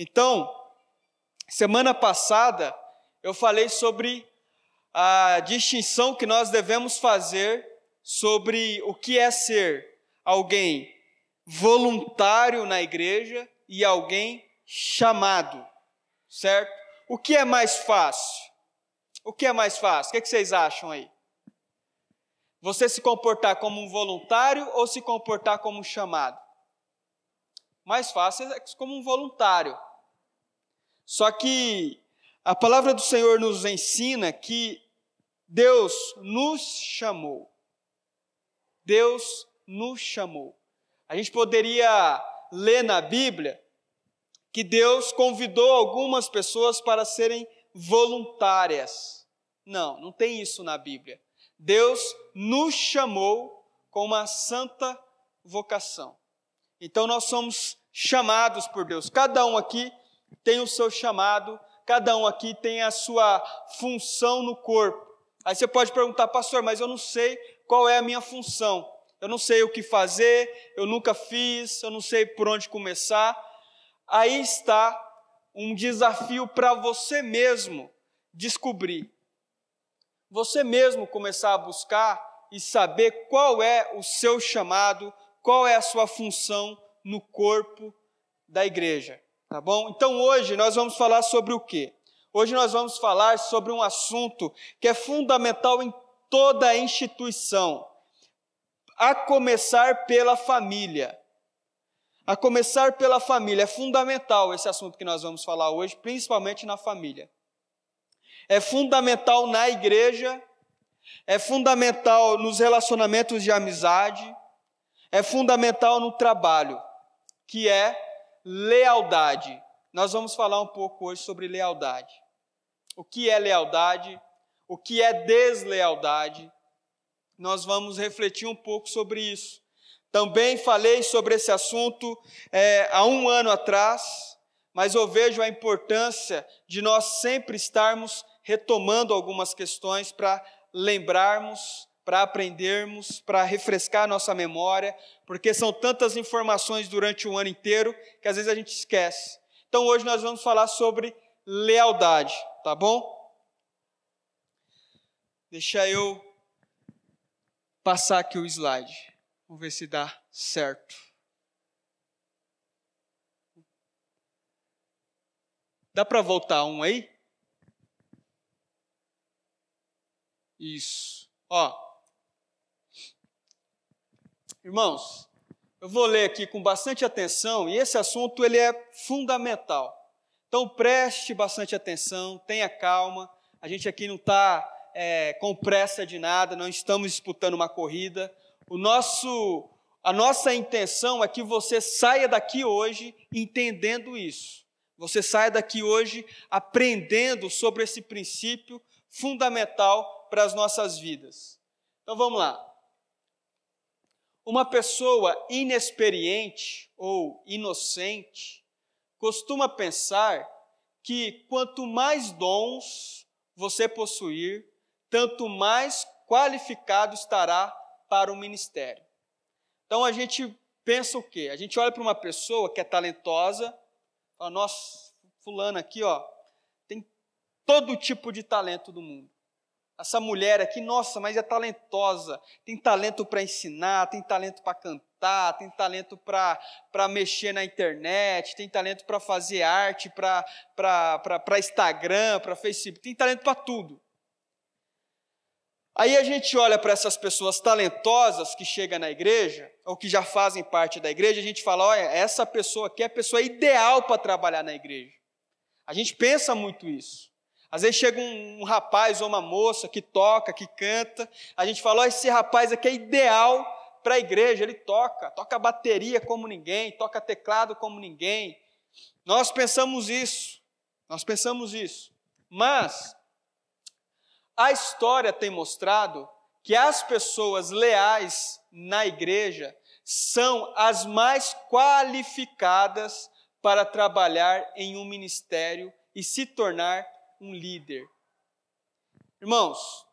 Então, semana passada eu falei sobre a distinção que nós devemos fazer sobre o que é ser alguém voluntário na igreja e alguém chamado, certo? O que é mais fácil? O que é mais fácil? O que vocês acham aí? Você se comportar como um voluntário ou se comportar como um chamado? Mais fácil é como um voluntário. Só que a palavra do Senhor nos ensina que Deus nos chamou. Deus nos chamou. A gente poderia ler na Bíblia que Deus convidou algumas pessoas para serem voluntárias. Não, não tem isso na Bíblia. Deus nos chamou com uma santa vocação. Então nós somos chamados por Deus. Cada um aqui tem o seu chamado, cada um aqui tem a sua função no corpo. Aí você pode perguntar, pastor, mas eu não sei qual é a minha função. Eu não sei o que fazer, eu nunca fiz, eu não sei por onde começar. Aí está um desafio para você mesmo descobrir. Você mesmo começar a buscar e saber qual é o seu chamado, qual é a sua função no corpo da igreja, tá bom? Então hoje nós vamos falar sobre o quê? Hoje nós vamos falar sobre um assunto que é fundamental em toda a instituição, a começar pela família. A começar pela família, é fundamental esse assunto que nós vamos falar hoje, principalmente na família. É fundamental na igreja, é fundamental nos relacionamentos de amizade, é fundamental no trabalho, que é lealdade. Nós vamos falar um pouco hoje sobre lealdade. O que é lealdade? O que é deslealdade? Nós vamos refletir um pouco sobre isso. Também falei sobre esse assunto há um ano atrás, mas eu vejo a importância de nós sempre estarmos retomando algumas questões para lembrarmos, para aprendermos, para refrescar nossa memória, porque são tantas informações durante o ano inteiro que às vezes a gente esquece. Então hoje nós vamos falar sobre lealdade, tá bom? Deixa eu passar aqui o slide. Vamos ver se dá certo. Dá para voltar um aí? Isso. Ó. Irmãos, eu vou ler aqui com bastante atenção e esse assunto ele é fundamental. Então preste bastante atenção, tenha calma. A gente aqui não está com pressa de nada, não estamos disputando uma corrida. A nossa intenção é que você saia daqui hoje entendendo isso. Você saia daqui hoje aprendendo sobre esse princípio fundamental para as nossas vidas. Então vamos lá. Uma pessoa inexperiente ou inocente costuma pensar que quanto mais dons você possuir, tanto mais qualificado estará para o ministério. Então a gente pensa o quê? A gente olha para uma pessoa que é talentosa, fala, nossa, fulano aqui, ó, tem todo tipo de talento do mundo. Essa mulher aqui, nossa, mas é talentosa, tem talento para ensinar, tem talento para cantar, tem talento para mexer na internet, tem talento para fazer arte, para Instagram, para Facebook, tem talento para tudo. Aí a gente olha para essas pessoas talentosas que chegam na igreja, ou que já fazem parte da igreja, a gente fala, olha, essa pessoa aqui é a pessoa ideal para trabalhar na igreja. A gente pensa muito isso. Às vezes chega um rapaz ou uma moça que toca, que canta, a gente fala, olha, esse rapaz aqui é ideal para a igreja, ele toca bateria como ninguém, toca teclado como ninguém. Nós pensamos isso, mas a história tem mostrado que as pessoas leais na igreja são as mais qualificadas para trabalhar em um ministério e se tornar um líder. Irmãos,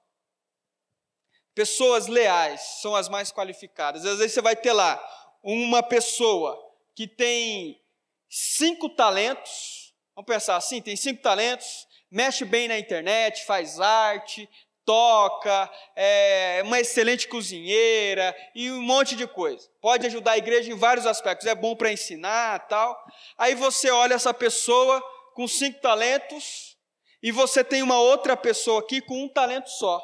pessoas leais são as mais qualificadas. Às vezes você vai ter lá uma pessoa que tem 5 talentos, Vamos pensar assim, tem 5 talentos, mexe bem na internet, faz arte, toca, é uma excelente cozinheira e um monte de coisa. Pode ajudar a igreja em vários aspectos, é bom para ensinar, tal. Aí você olha essa pessoa com 5 talentos e você tem uma outra pessoa aqui com 1 talento só.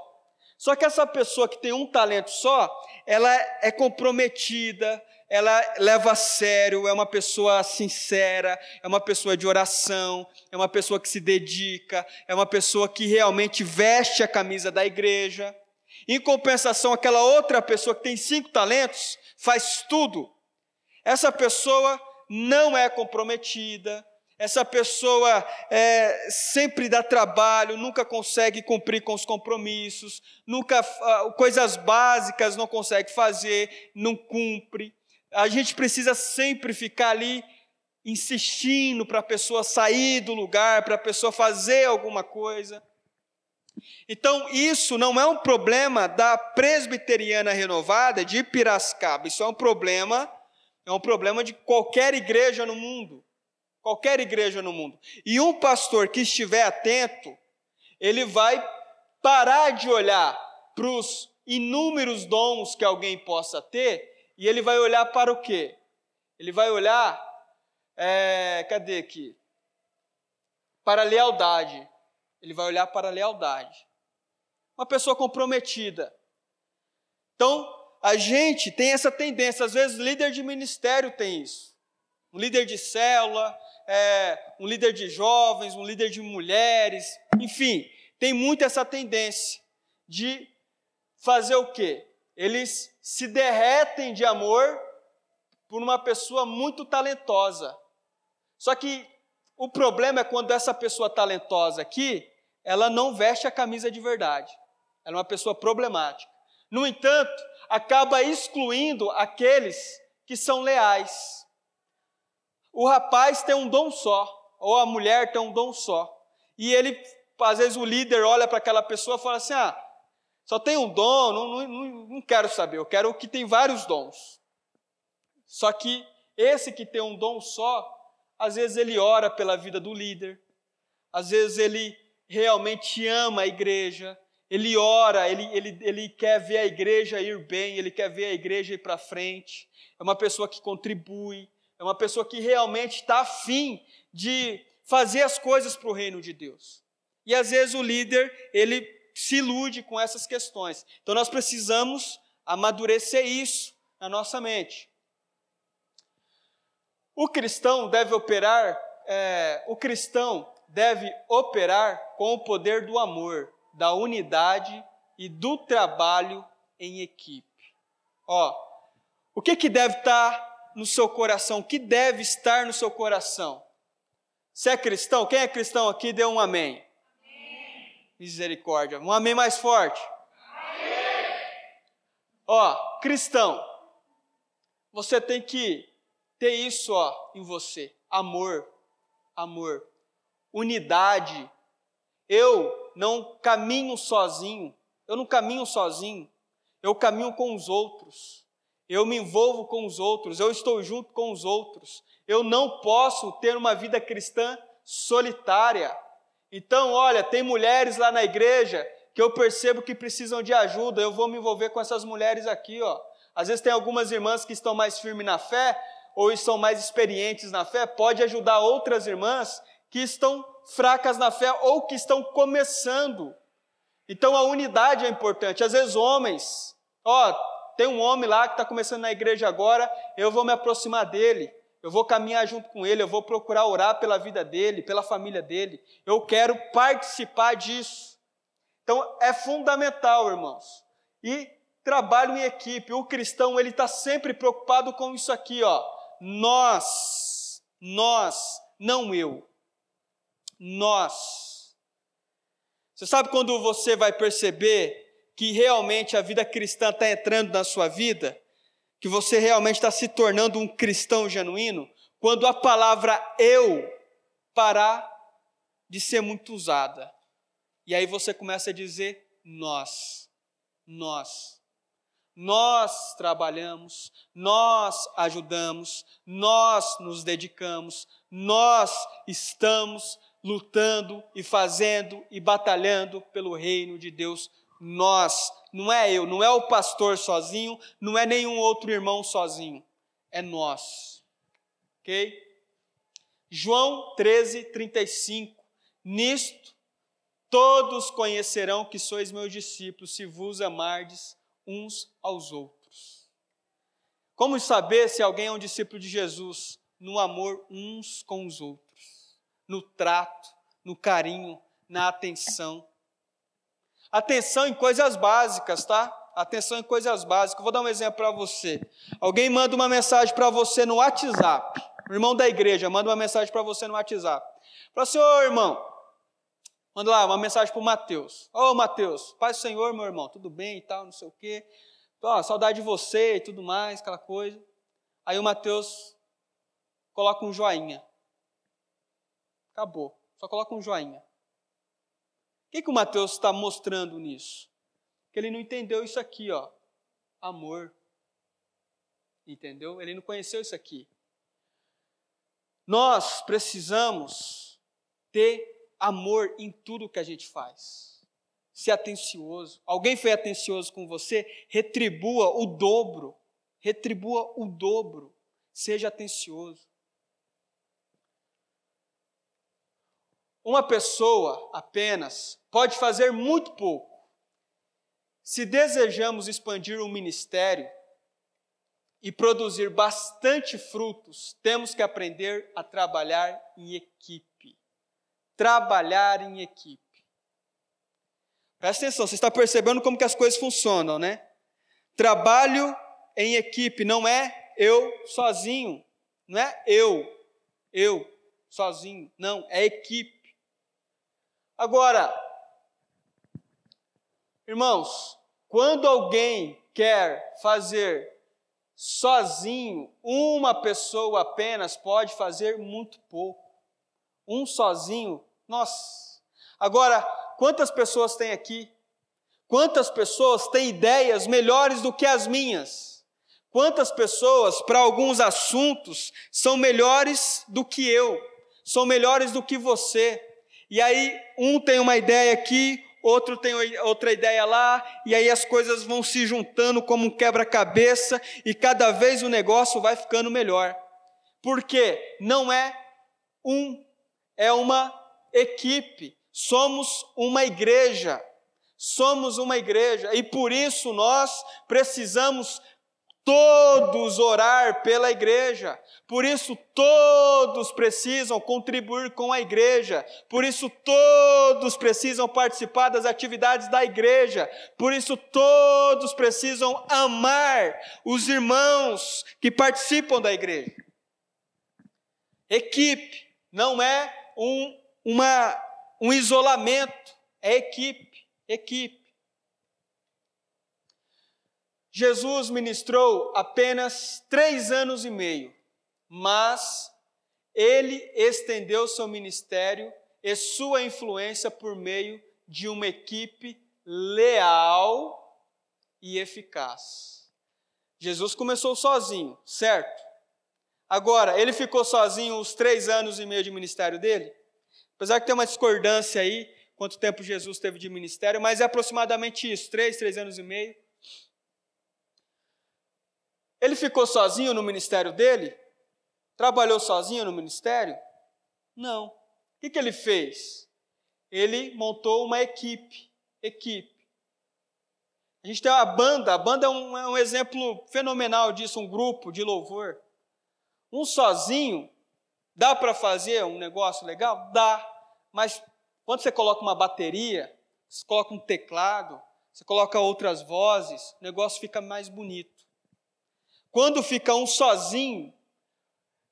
Só que essa pessoa que tem 1 talento só, ela é comprometida, ela leva a sério, é uma pessoa sincera, é uma pessoa de oração, é uma pessoa que se dedica, é uma pessoa que realmente veste a camisa da igreja. Em compensação, aquela outra pessoa que tem 5 talentos, faz tudo. Essa pessoa não é comprometida, essa pessoa sempre dá trabalho, nunca consegue cumprir com os compromissos, coisas básicas não consegue fazer, não cumpre. A gente precisa sempre ficar ali insistindo para a pessoa sair do lugar, para a pessoa fazer alguma coisa. Então, isso não é um problema da Presbiteriana Renovada de Piracicaba, isso é um problema de qualquer igreja no mundo. Qualquer igreja no mundo. E um pastor que estiver atento, ele vai parar de olhar para os inúmeros dons que alguém possa ter, e ele vai olhar para o quê? Ele vai olhar, cadê aqui? Para a lealdade. Ele vai olhar para a lealdade. Uma pessoa comprometida. Então, a gente tem essa tendência, às vezes líder de ministério tem isso. Um líder de célula, um líder de jovens, um líder de mulheres, enfim, tem muito essa tendência de fazer o quê? Eles se derretem de amor por uma pessoa muito talentosa. Só que o problema é quando essa pessoa talentosa aqui, ela não veste a camisa de verdade. Ela é uma pessoa problemática. No entanto, acaba excluindo aqueles que são leais. O rapaz tem um dom só, ou a mulher tem um dom só. E ele, às vezes o líder olha para aquela pessoa e fala assim, só tem um dom, não quero saber, eu quero o que tem vários dons. Só que esse que tem um dom só, às vezes ele ora pela vida do líder, às vezes ele realmente ama a igreja, ele ora, ele quer ver a igreja ir bem, ele quer ver a igreja ir para frente, é uma pessoa que contribui, é uma pessoa que realmente está afim de fazer as coisas para o reino de Deus. E às vezes o líder, ele se ilude com essas questões. Então nós precisamos amadurecer isso na nossa mente. O cristão deve operar com o poder do amor, da unidade e do trabalho em equipe. O que deve estar no seu coração? O que deve estar no seu coração? Se é cristão, quem é cristão aqui, dê um amém. Misericórdia. Um amém mais forte. Amém. Cristão, você tem que ter isso em você. Amor, unidade. Eu não caminho sozinho, eu caminho com os outros. Eu me envolvo com os outros, eu estou junto com os outros. Eu não posso ter uma vida cristã solitária. Então, olha, tem mulheres lá na igreja que eu percebo que precisam de ajuda, eu vou me envolver com essas mulheres aqui, Às vezes tem algumas irmãs que estão mais firmes na fé, ou estão mais experientes na fé, pode ajudar outras irmãs que estão fracas na fé, ou que estão começando. Então a unidade é importante. Às vezes homens, tem um homem lá que está começando na igreja agora, eu vou me aproximar dele, eu vou caminhar junto com ele, eu vou procurar orar pela vida dele, pela família dele, eu quero participar disso. Então é fundamental, irmãos. E trabalho em equipe, o cristão ele está sempre preocupado com isso aqui, nós, não eu, nós. Você sabe quando você vai perceber que realmente a vida cristã está entrando na sua vida? Que você realmente está se tornando um cristão genuíno? Quando a palavra eu parar de ser muito usada. E aí você começa a dizer nós. nós trabalhamos, nós ajudamos, nós nos dedicamos, nós estamos lutando e fazendo e batalhando pelo reino de Deus. Nós, não é eu, não é o pastor sozinho, não é nenhum outro irmão sozinho, é nós, ok? João 13:35, nisto todos conhecerão que sois meus discípulos, se vos amardes uns aos outros. Como saber se alguém é um discípulo de Jesus? No amor uns com os outros, no trato, no carinho, na atenção. Atenção em coisas básicas, tá? Atenção em coisas básicas. Vou dar um exemplo para você. Alguém manda uma mensagem para você no WhatsApp. O irmão da igreja manda uma mensagem para você no WhatsApp. Fala assim, ô irmão, manda lá uma mensagem para o Mateus. Ô Mateus, paz do Senhor, meu irmão, tudo bem e tal, não sei o quê. Saudade de você e tudo mais, aquela coisa. Aí o Mateus coloca um joinha. Acabou, só coloca um joinha. O que o Mateus está mostrando nisso? Que ele não entendeu isso aqui, ó, amor. Entendeu? Ele não conheceu isso aqui. Nós precisamos ter amor em tudo que a gente faz. Ser atencioso. Alguém foi atencioso com você? Retribua o dobro. Retribua o dobro. Seja atencioso. Uma pessoa apenas pode fazer muito pouco. Se desejamos expandir um ministério e produzir bastante frutos, temos que aprender a trabalhar em equipe. Trabalhar em equipe. Presta atenção, você está percebendo como que as coisas funcionam, né? Trabalho em equipe, não é eu sozinho, não é eu sozinho, não, é equipe. Agora, irmãos, quando alguém quer fazer sozinho, uma pessoa apenas pode fazer muito pouco. Um sozinho, nossa. Agora, quantas pessoas tem aqui? Quantas pessoas têm ideias melhores do que as minhas? Quantas pessoas, para alguns assuntos, são melhores do que eu? São melhores do que você? E aí, um tem uma ideia aqui, outro tem outra ideia lá, e aí as coisas vão se juntando como um quebra-cabeça, e cada vez o negócio vai ficando melhor. Porque não é é uma equipe, somos uma igreja, e por isso nós precisamos todos orar pela igreja, por isso todos precisam contribuir com a igreja, por isso todos precisam participar das atividades da igreja, por isso todos precisam amar os irmãos que participam da igreja. Equipe não é um isolamento, é equipe. Jesus ministrou apenas 3 anos e meio, mas ele estendeu seu ministério e sua influência por meio de uma equipe leal e eficaz. Jesus começou sozinho, certo? Agora, ele ficou sozinho os 3 anos e meio de ministério dele? Apesar que tem uma discordância aí, quanto tempo Jesus teve de ministério, mas é aproximadamente isso, 3 anos e meio. Ele ficou sozinho no ministério dele? Trabalhou sozinho no ministério? Não. O que ele fez? Ele montou uma equipe. A gente tem a banda é um exemplo fenomenal disso, um grupo de louvor. Um sozinho, dá para fazer um negócio legal? Dá, mas quando você coloca uma bateria, você coloca um teclado, você coloca outras vozes, o negócio fica mais bonito. Quando fica um sozinho,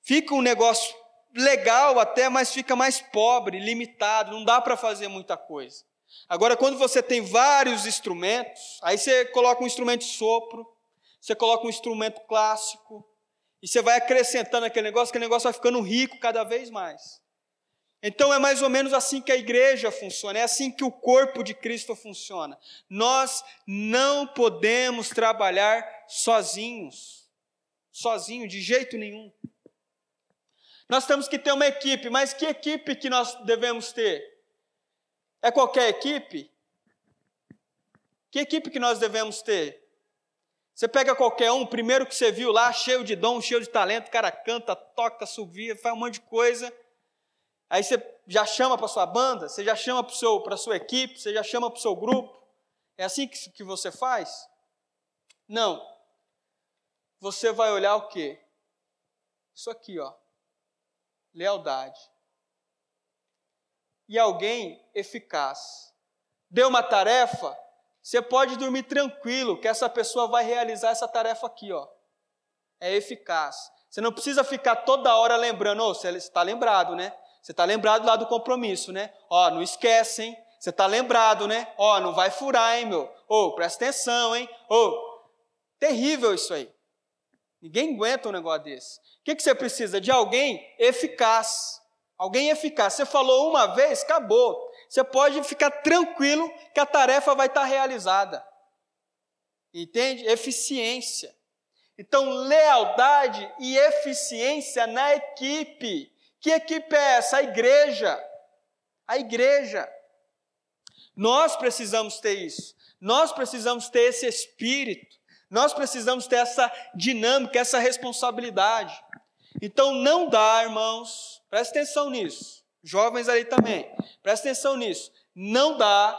fica um negócio legal até, mas fica mais pobre, limitado, não dá para fazer muita coisa. Agora, quando você tem vários instrumentos, aí você coloca um instrumento de sopro, você coloca um instrumento clássico, e você vai acrescentando aquele negócio vai ficando rico cada vez mais. Então é mais ou menos assim que a igreja funciona, é assim que o corpo de Cristo funciona. Nós não podemos trabalhar sozinhos, de jeito nenhum. Nós temos que ter uma equipe, mas que equipe que nós devemos ter? É qualquer equipe? Que equipe que nós devemos ter? Você pega qualquer um, primeiro que você viu lá, cheio de dom, cheio de talento, o cara canta, toca, assovia, faz um monte de coisa. Aí você já chama para a sua banda, você já chama para a sua equipe, você já chama para o seu grupo. É assim que você faz? Não. Você vai olhar o quê? Isso aqui, ó. Lealdade. E alguém eficaz. Deu uma tarefa, você pode dormir tranquilo, que essa pessoa vai realizar essa tarefa aqui, ó. É eficaz. Você não precisa ficar toda hora lembrando, você está lembrado, né? Você está lembrado lá do compromisso, né? Ó, não esquece, hein? Você está lembrado, né? Ó, não vai furar, hein, meu? Ô, presta atenção, hein? Ô, terrível isso aí. Ninguém aguenta um negócio desse. O que você precisa? De alguém eficaz. Alguém eficaz. Você falou uma vez, acabou. Você pode ficar tranquilo que a tarefa vai estar realizada. Entende? Eficiência. Então, lealdade e eficiência na equipe. Que equipe é essa? A igreja. A igreja. Nós precisamos ter isso. Nós precisamos ter esse espírito. Nós precisamos ter essa dinâmica, essa responsabilidade. Então não dá, irmãos, presta atenção nisso. Jovens ali também, presta atenção nisso. Não dá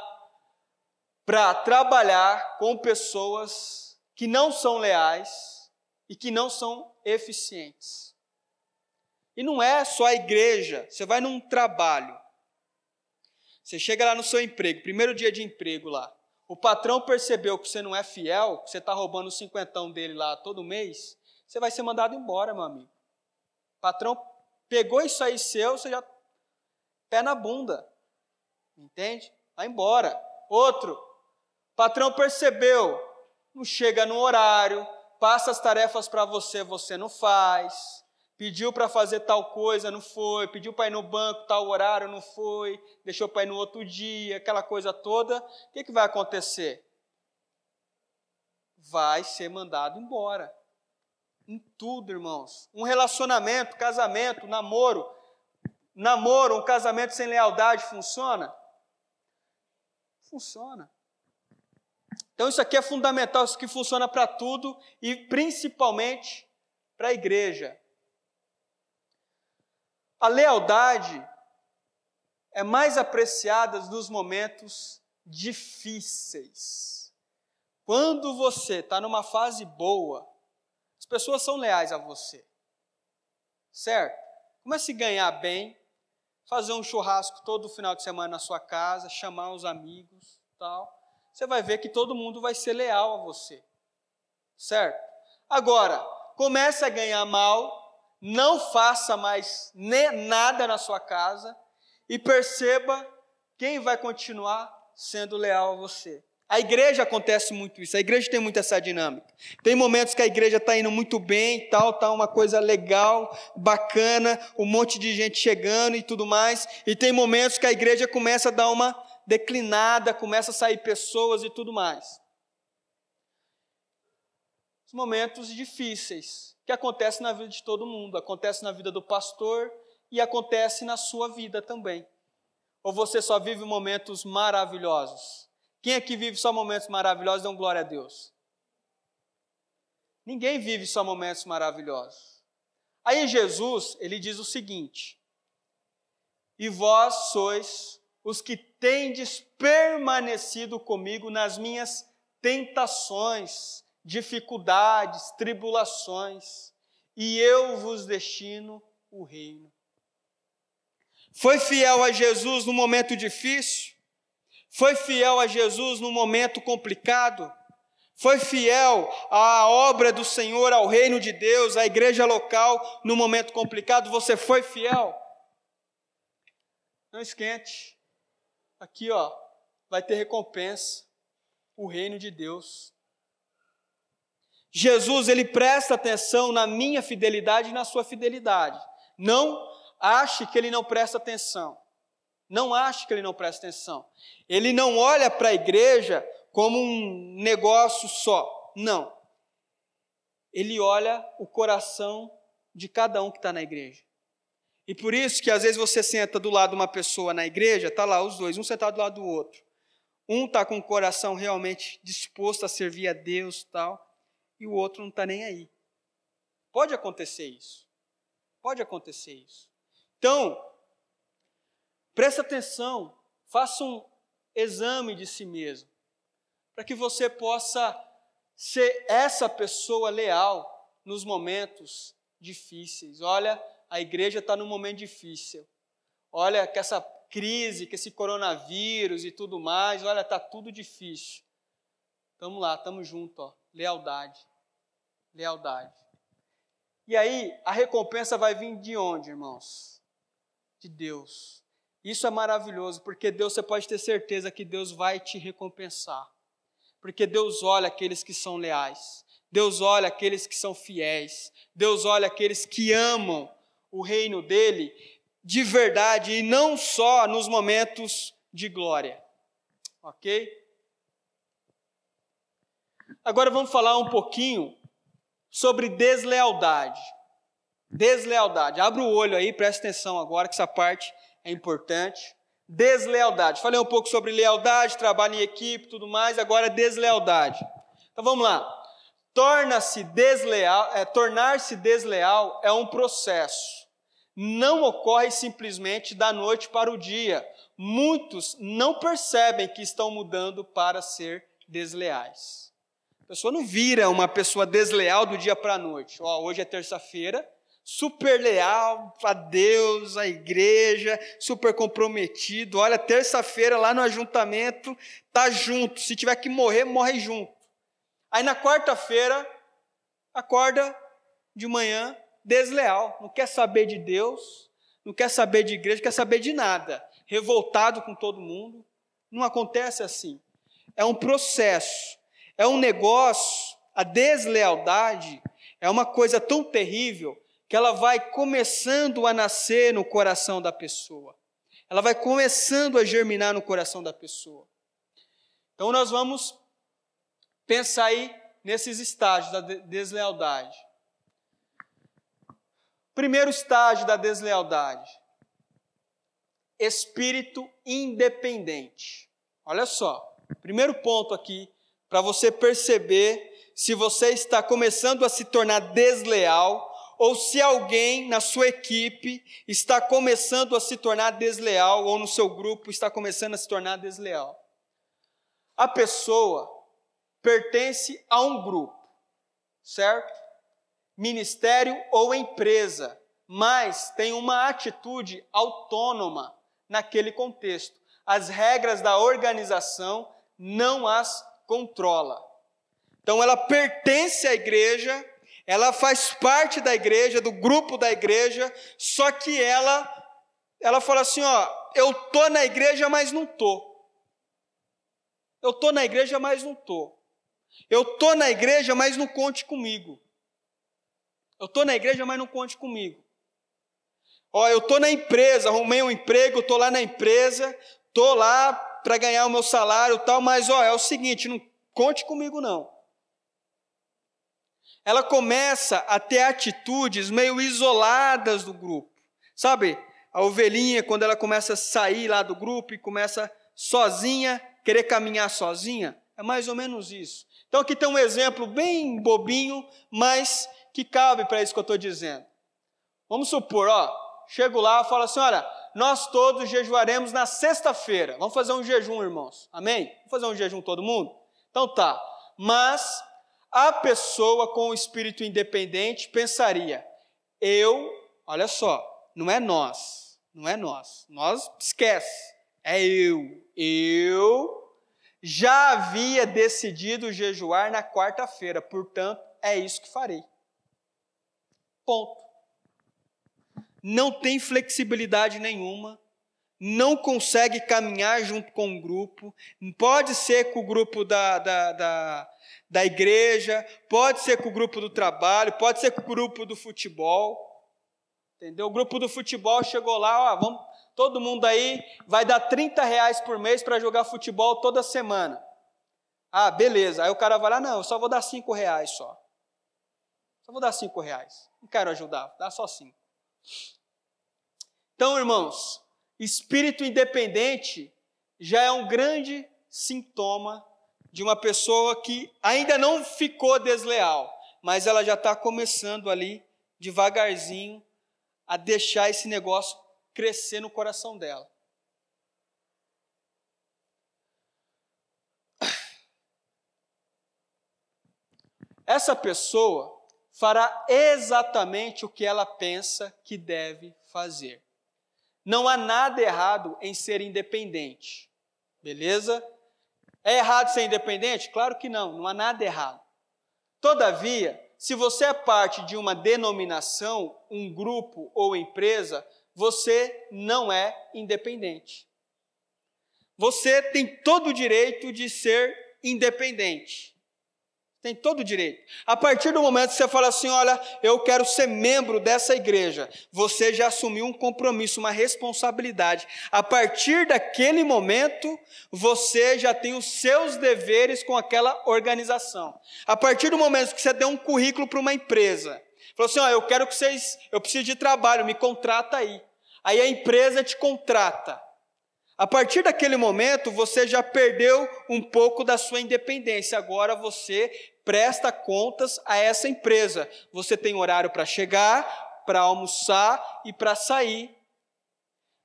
para trabalhar com pessoas que não são leais e que não são eficientes. E não é só a igreja, você vai num trabalho. Você chega lá no seu emprego, primeiro dia de emprego lá. O patrão percebeu que você não é fiel, que você está roubando o cinquentão dele lá todo mês, você vai ser mandado embora, meu amigo. O patrão pegou isso aí seu, você já pé na bunda. Entende? Vai embora. Outro, o patrão percebeu, não chega no horário, passa as tarefas para você, você não faz. Pediu para fazer tal coisa, não foi. Pediu para ir no banco, tal horário, não foi. Deixou para ir no outro dia, aquela coisa toda. O que vai acontecer? Vai ser mandado embora. Em tudo, irmãos. Um relacionamento, casamento, namoro. Namoro, um casamento sem lealdade funciona? Funciona. Então isso aqui é fundamental, isso aqui funciona para tudo e principalmente para a igreja. A lealdade é mais apreciada nos momentos difíceis. Quando você está numa fase boa, as pessoas são leais a você. Certo? Comece a ganhar bem, fazer um churrasco todo final de semana na sua casa, chamar os amigos, tal. Você vai ver que todo mundo vai ser leal a você. Certo? Agora, comece a ganhar mal, não faça mais nada na sua casa e perceba quem vai continuar sendo leal a você. A igreja acontece muito isso, a igreja tem muito essa dinâmica. Tem momentos que a igreja está indo muito bem, tal, tá uma coisa legal, bacana, um monte de gente chegando e tudo mais, e tem momentos que a igreja começa a dar uma declinada, começa a sair pessoas e tudo mais. Os momentos difíceis que acontecem na vida de todo mundo, acontece na vida do pastor e acontece na sua vida também. Ou você só vive momentos maravilhosos? Quem aqui vive só momentos maravilhosos, dão glória a Deus? Ninguém vive só momentos maravilhosos. Aí Jesus, ele diz o seguinte: e vós sois os que tendes permanecido comigo nas minhas tentações, dificuldades, tribulações, e eu vos destino o reino. Foi fiel a Jesus no momento difícil? Foi fiel a Jesus no momento complicado? Foi fiel à obra do Senhor, ao reino de Deus, à igreja local no momento complicado? Você foi fiel? Não esquente. Aqui, ó, vai ter recompensa. O reino de Deus. Jesus, ele presta atenção na minha fidelidade e na sua fidelidade. Não ache que ele não presta atenção. Não ache que ele não presta atenção. Ele não olha para a igreja como um negócio só. Não. Ele olha o coração de cada um que está na igreja. E por isso que às vezes você senta do lado de uma pessoa na igreja, está lá os dois, um sentado do lado do outro. Um está com o coração realmente disposto a servir a Deus e tal, e o outro não está nem aí. Pode acontecer isso. Pode acontecer isso. Então, presta atenção, faça um exame de si mesmo, para que você possa ser essa pessoa leal nos momentos difíceis. Olha, a igreja está num momento difícil. Olha que essa crise, que esse coronavírus e tudo mais, olha, está tudo difícil. Estamos lá, estamos juntos, ó. Lealdade. Lealdade. E aí, a recompensa vai vir de onde, irmãos? De Deus. Isso é maravilhoso, porque Deus, você pode ter certeza que Deus vai te recompensar. Porque Deus olha aqueles que são leais. Deus olha aqueles que são fiéis. Deus olha aqueles que amam o reino dele de verdade e não só nos momentos de glória. Ok? Agora vamos falar um pouquinho sobre deslealdade. Deslealdade. Abra o olho aí, presta atenção agora que essa parte é importante. Deslealdade. Falei um pouco sobre lealdade, trabalho em equipe, tudo mais, agora deslealdade. Então vamos lá. Tornar-se desleal é um processo. Não ocorre simplesmente da noite para o dia. Muitos não percebem que estão mudando para ser desleais. A pessoa não vira uma pessoa desleal do dia para a noite. Hoje é terça-feira, super leal a Deus, a igreja, super comprometido. Olha, terça-feira lá no ajuntamento, tá junto. Se tiver que morrer, morre junto. Aí na quarta-feira, acorda de manhã desleal. Não quer saber de Deus, não quer saber de igreja, não quer saber de nada. Revoltado com todo mundo. Não acontece assim. É um processo, é um negócio. A deslealdade é uma coisa tão terrível que ela vai começando a nascer no coração da pessoa. Ela vai começando a germinar no coração da pessoa. Então nós vamos pensar aí nesses estágios da deslealdade. Primeiro estágio da deslealdade. Espírito independente. Olha só, primeiro ponto aqui, para você perceber se você está começando a se tornar desleal ou se alguém na sua equipe está começando a se tornar desleal ou no seu grupo está começando a se tornar desleal. A pessoa pertence a um grupo, certo? Ministério ou empresa, mas tem uma atitude autônoma naquele contexto. As regras da organização não as controla. Então ela pertence à igreja, ela faz parte da igreja, do grupo da igreja, só que ela fala assim, eu tô na igreja, mas não tô. Eu tô na igreja, mas não tô. Eu tô na igreja, mas não conte comigo. Eu tô na igreja, mas não conte comigo. Eu tô na empresa, arrumei um emprego, estou lá na empresa, estou lá para ganhar o meu salário e tal, mas é o seguinte, não conte comigo não. Ela começa a ter atitudes meio isoladas do grupo. Sabe, a ovelhinha, quando ela começa a sair lá do grupo e começa sozinha, querer caminhar sozinha, é mais ou menos isso. Então aqui tem um exemplo bem bobinho, mas que cabe para isso que eu estou dizendo. Vamos supor, chego lá e falo assim, olha, nós todos jejuaremos na sexta-feira. Vamos fazer um jejum, irmãos. Amém? Vamos fazer um jejum todo mundo? Então tá. Mas a pessoa com o espírito independente pensaria, olha só, não é nós, nós esquece, é eu já havia decidido jejuar na quarta-feira, portanto, é isso que farei. Ponto. Não tem flexibilidade nenhuma, não consegue caminhar junto com o grupo, pode ser com o grupo da igreja, pode ser com o grupo do trabalho, pode ser com o grupo do futebol. Entendeu? O grupo do futebol chegou lá, ó, vamos, todo mundo aí vai dar R$30 por mês para jogar futebol toda semana. Ah, beleza. Aí o cara vai lá, não, eu só vou dar R$5 só. Só vou dar R$5. Não quero ajudar, dá só 5. Então, irmãos, espírito independente já é um grande sintoma de uma pessoa que ainda não ficou desleal, mas ela já está começando ali, devagarzinho, a deixar esse negócio crescer no coração dela. Essa pessoa fará exatamente o que ela pensa que deve fazer. Não há nada errado em ser independente, beleza? É errado ser independente? Claro que não, não há nada errado. Todavia, se você é parte de uma denominação, um grupo ou empresa, você não é independente. Você tem todo o direito de ser independente. Tem todo o direito. A partir do momento que você fala assim, olha, eu quero ser membro dessa igreja, você já assumiu um compromisso, uma responsabilidade. A partir daquele momento, você já tem os seus deveres com aquela organização. A partir do momento que você deu um currículo para uma empresa, falou assim, eu quero que eu preciso de trabalho, me contrata aí. Aí a empresa te contrata. A partir daquele momento, você já perdeu um pouco da sua independência. Agora você presta contas a essa empresa. Você tem horário para chegar, para almoçar e para sair.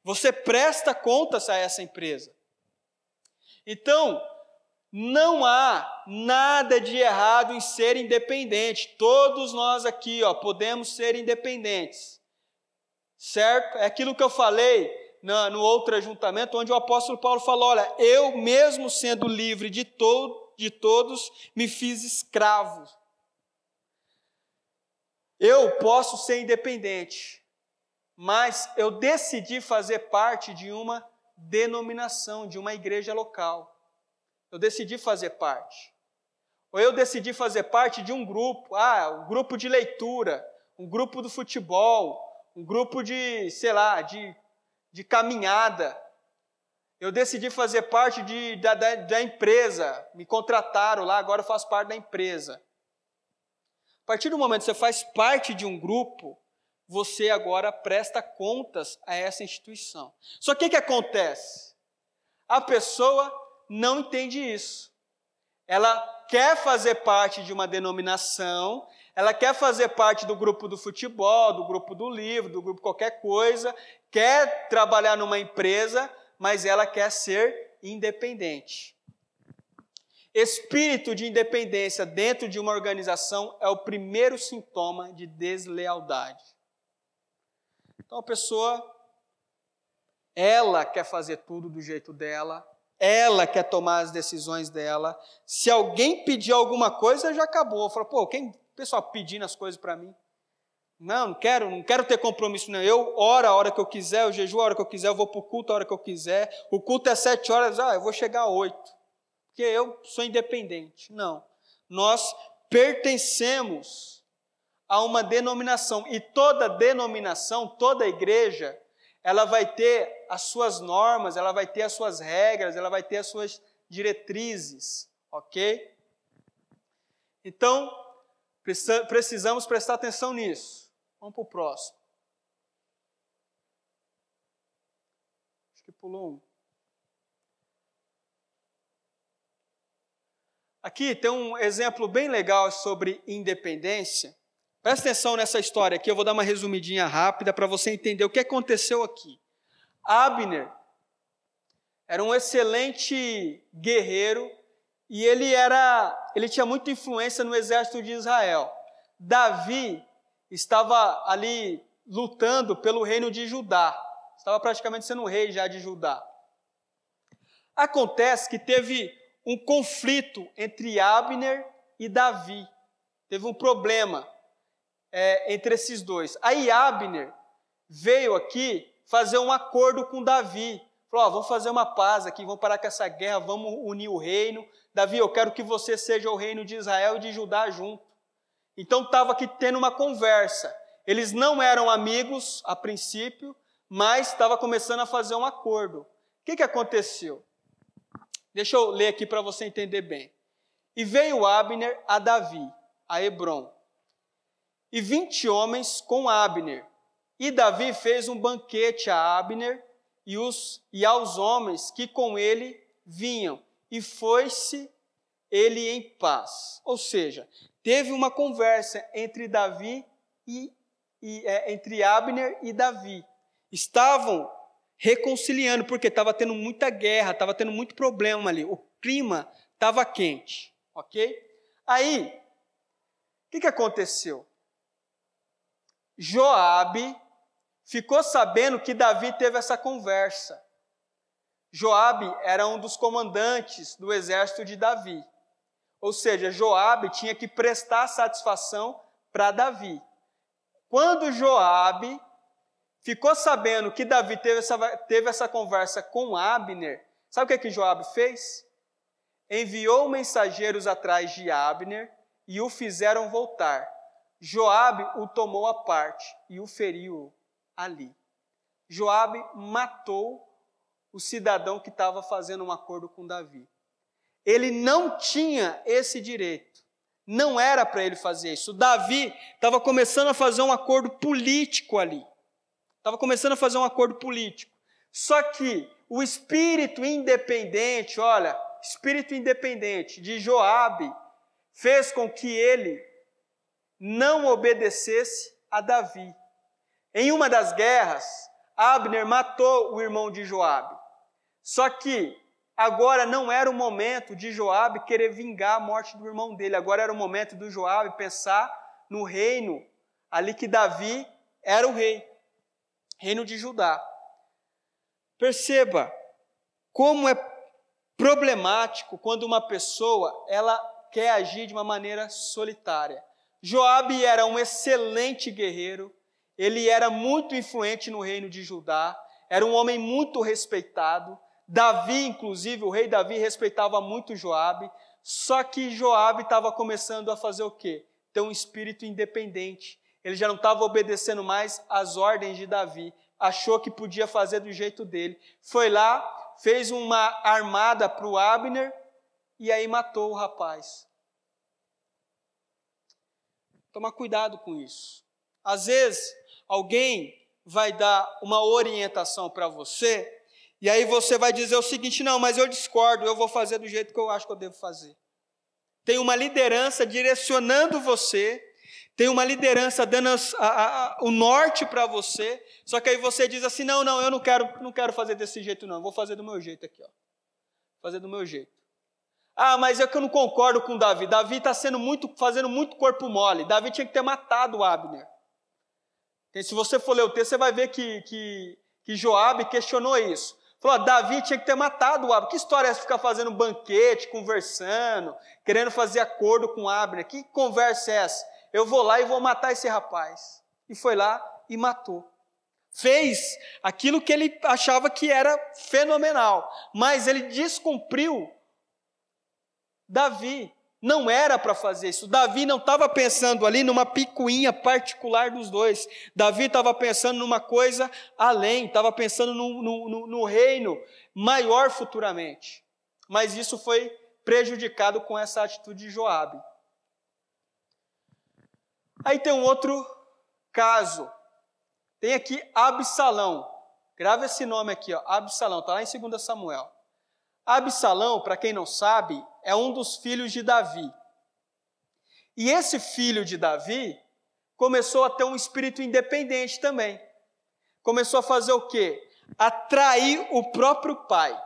Você presta contas a essa empresa. Então, não há nada de errado em ser independente. Todos nós aqui, podemos ser independentes. Certo? É aquilo que eu falei no outro ajuntamento, onde o apóstolo Paulo falou, olha, eu mesmo sendo livre de todos, me fiz escravo. Eu posso ser independente, mas eu decidi fazer parte de uma denominação, de uma igreja local. Eu decidi fazer parte. Ou eu decidi fazer parte de um grupo, um grupo de leitura, um grupo do futebol, um grupo de, de caminhada. Eu decidi fazer parte da empresa, me contrataram lá, agora eu faço parte da empresa. A partir do momento que você faz parte de um grupo, você agora presta contas a essa instituição. Só que o que acontece? A pessoa não entende isso. Ela quer fazer parte de uma denominação, ela quer fazer parte do grupo do futebol, do grupo do livro, do grupo qualquer coisa, quer trabalhar numa empresa, mas ela quer ser independente. Espírito de independência dentro de uma organização é o primeiro sintoma de deslealdade. Então a pessoa, ela quer fazer tudo do jeito dela, ela quer tomar as decisões dela. Se alguém pedir alguma coisa, já acabou. Fala, quem o pessoal pedindo as coisas para mim? Não quero ter compromisso, não. Eu oro a hora que eu quiser, eu jejuo a hora que eu quiser, eu vou para o culto a hora que eu quiser. O culto é 7 horas, eu vou chegar a 8, porque eu sou independente. Não, nós pertencemos a uma denominação, e toda denominação, toda igreja, ela vai ter as suas normas, ela vai ter as suas regras, ela vai ter as suas diretrizes, ok? Então, precisamos prestar atenção nisso. Vamos para o próximo. Acho que pulou um. Aqui tem um exemplo bem legal sobre independência. Presta atenção nessa história aqui, eu vou dar uma resumidinha rápida para você entender o que aconteceu aqui. Abner era um excelente guerreiro e ele tinha muita influência no exército de Israel. Davi estava ali lutando pelo reino de Judá. Estava praticamente sendo o rei já de Judá. Acontece que teve um conflito entre Abner e Davi. Teve um problema entre esses dois. Aí Abner veio aqui fazer um acordo com Davi. Falou, vamos fazer uma paz aqui, vamos parar com essa guerra, vamos unir o reino. Davi, eu quero que você seja o reino de Israel e de Judá junto. Então estava aqui tendo uma conversa Eles não eram amigos a princípio, mas estava começando a fazer um acordo. O que aconteceu? Deixa eu ler aqui para você entender bem. E veio Abner a Davi, a Hebrom, e 20 homens com Abner. E Davi fez um banquete a Abner e aos homens que com ele vinham, e foi-se ele em paz. Ou seja, teve uma conversa entre entre Abner e Davi. Estavam reconciliando, porque estava tendo muita guerra, estava tendo muito problema ali. O clima estava quente, ok? Aí, o que aconteceu? Joabe ficou sabendo que Davi teve essa conversa. Joabe era um dos comandantes do exército de Davi. Ou seja, Joabe tinha que prestar satisfação para Davi. Quando Joabe ficou sabendo que Davi teve essa conversa com Abner, sabe o que Joabe fez? Enviou mensageiros atrás de Abner e o fizeram voltar. Joabe o tomou à parte e o feriu ali. Joabe matou o cidadão que estava fazendo um acordo com Davi. Ele não tinha esse direito. Não era para ele fazer isso. Davi estava começando a fazer um acordo político ali. Estava começando a fazer um acordo político. Só que o espírito independente, espírito independente de Joabe fez com que ele não obedecesse a Davi. Em uma das guerras, Abner matou o irmão de Joabe. Só que agora não era o momento de Joabe querer vingar a morte do irmão dele. Agora era o momento do Joabe pensar no reino, ali que Davi era o rei, reino de Judá. Perceba como é problemático quando uma pessoa ela quer agir de uma maneira solitária. Joabe era um excelente guerreiro, ele era muito influente no reino de Judá, era um homem muito respeitado. Davi, inclusive, o rei Davi respeitava muito Joabe, só que Joabe estava começando a fazer o quê? Ter um espírito independente. Ele já não estava obedecendo mais às ordens de Davi, achou que podia fazer do jeito dele. Foi lá, fez uma armada para o Abner e aí matou o rapaz. Toma cuidado com isso. Às vezes, alguém vai dar uma orientação para você e aí você vai dizer o seguinte: não, mas eu discordo, eu vou fazer do jeito que eu acho que eu devo fazer. Tem uma liderança direcionando você, tem uma liderança dando o norte para você, só que aí você diz assim: não, eu não quero fazer desse jeito não, vou fazer do meu jeito aqui, fazer do meu jeito. Ah, mas é que eu não concordo com Davi. Davi está fazendo muito corpo mole. Davi tinha que ter matado o Abner. Se você for ler o texto, você vai ver que Joabe questionou isso. Falou: Davi tinha que ter matado o Abner. Que história é essa de ficar fazendo banquete, conversando, querendo fazer acordo com o Abner? Que conversa é essa? Eu vou lá e vou matar esse rapaz. E foi lá e matou. Fez aquilo que ele achava que era fenomenal, mas ele descumpriu. Davi não era para fazer isso. Davi não estava pensando ali numa picuinha particular dos dois. Davi estava pensando numa coisa além, estava pensando no reino maior futuramente. Mas isso foi prejudicado com essa atitude de Joabe. Aí tem um outro caso. Tem aqui Absalão. Grava esse nome aqui, Absalão, está lá em 2 Samuel. Absalão, para quem não sabe, é um dos filhos de Davi. E esse filho de Davi começou a ter um espírito independente também. Começou a fazer o quê? Atrair o próprio pai.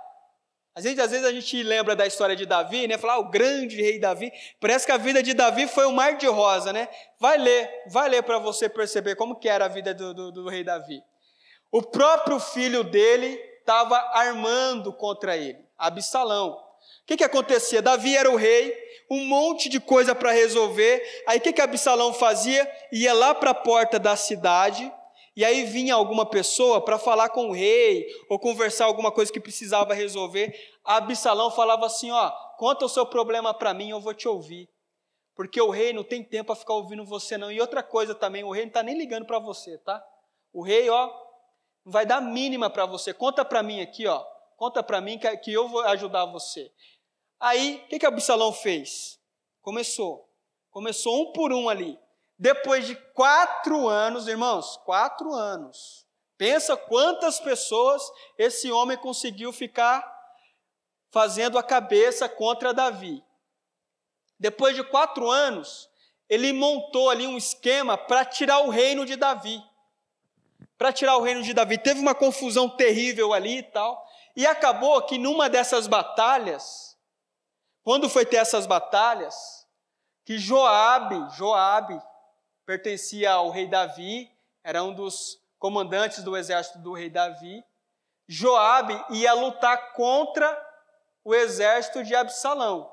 Às vezes a gente lembra da história de Davi, né? Falar, o grande rei Davi. Parece que a vida de Davi foi um mar de rosa, né? Vai ler para você perceber como que era a vida do rei Davi. O próprio filho dele estava armando contra ele, Absalão. O que acontecia? Davi era o rei, um monte de coisa para resolver. Aí o que Absalão fazia? Ia lá para a porta da cidade, e aí vinha alguma pessoa para falar com o rei, ou conversar alguma coisa que precisava resolver. Absalão falava assim: conta o seu problema para mim, eu vou te ouvir. porque o rei não tem tempo para ficar ouvindo você não. E outra coisa também, o rei não está nem ligando para você, tá? O rei, ó, não vai dar mínima para você. Conta para mim aqui, ó. Conta para mim que eu vou ajudar você. Aí, o que Absalão fez? Começou um por um ali. Depois de 4 anos, irmãos, 4 anos. Pensa quantas pessoas esse homem conseguiu ficar fazendo a cabeça contra Davi. Depois de 4 anos, ele montou ali um esquema para tirar o reino de Davi. Para tirar o reino de Davi. Teve uma confusão terrível ali e tal. E acabou que numa dessas batalhas, quando foi ter essas batalhas, que Joabe pertencia ao rei Davi, era um dos comandantes do exército do rei Davi. Joabe ia lutar contra o exército de Absalão.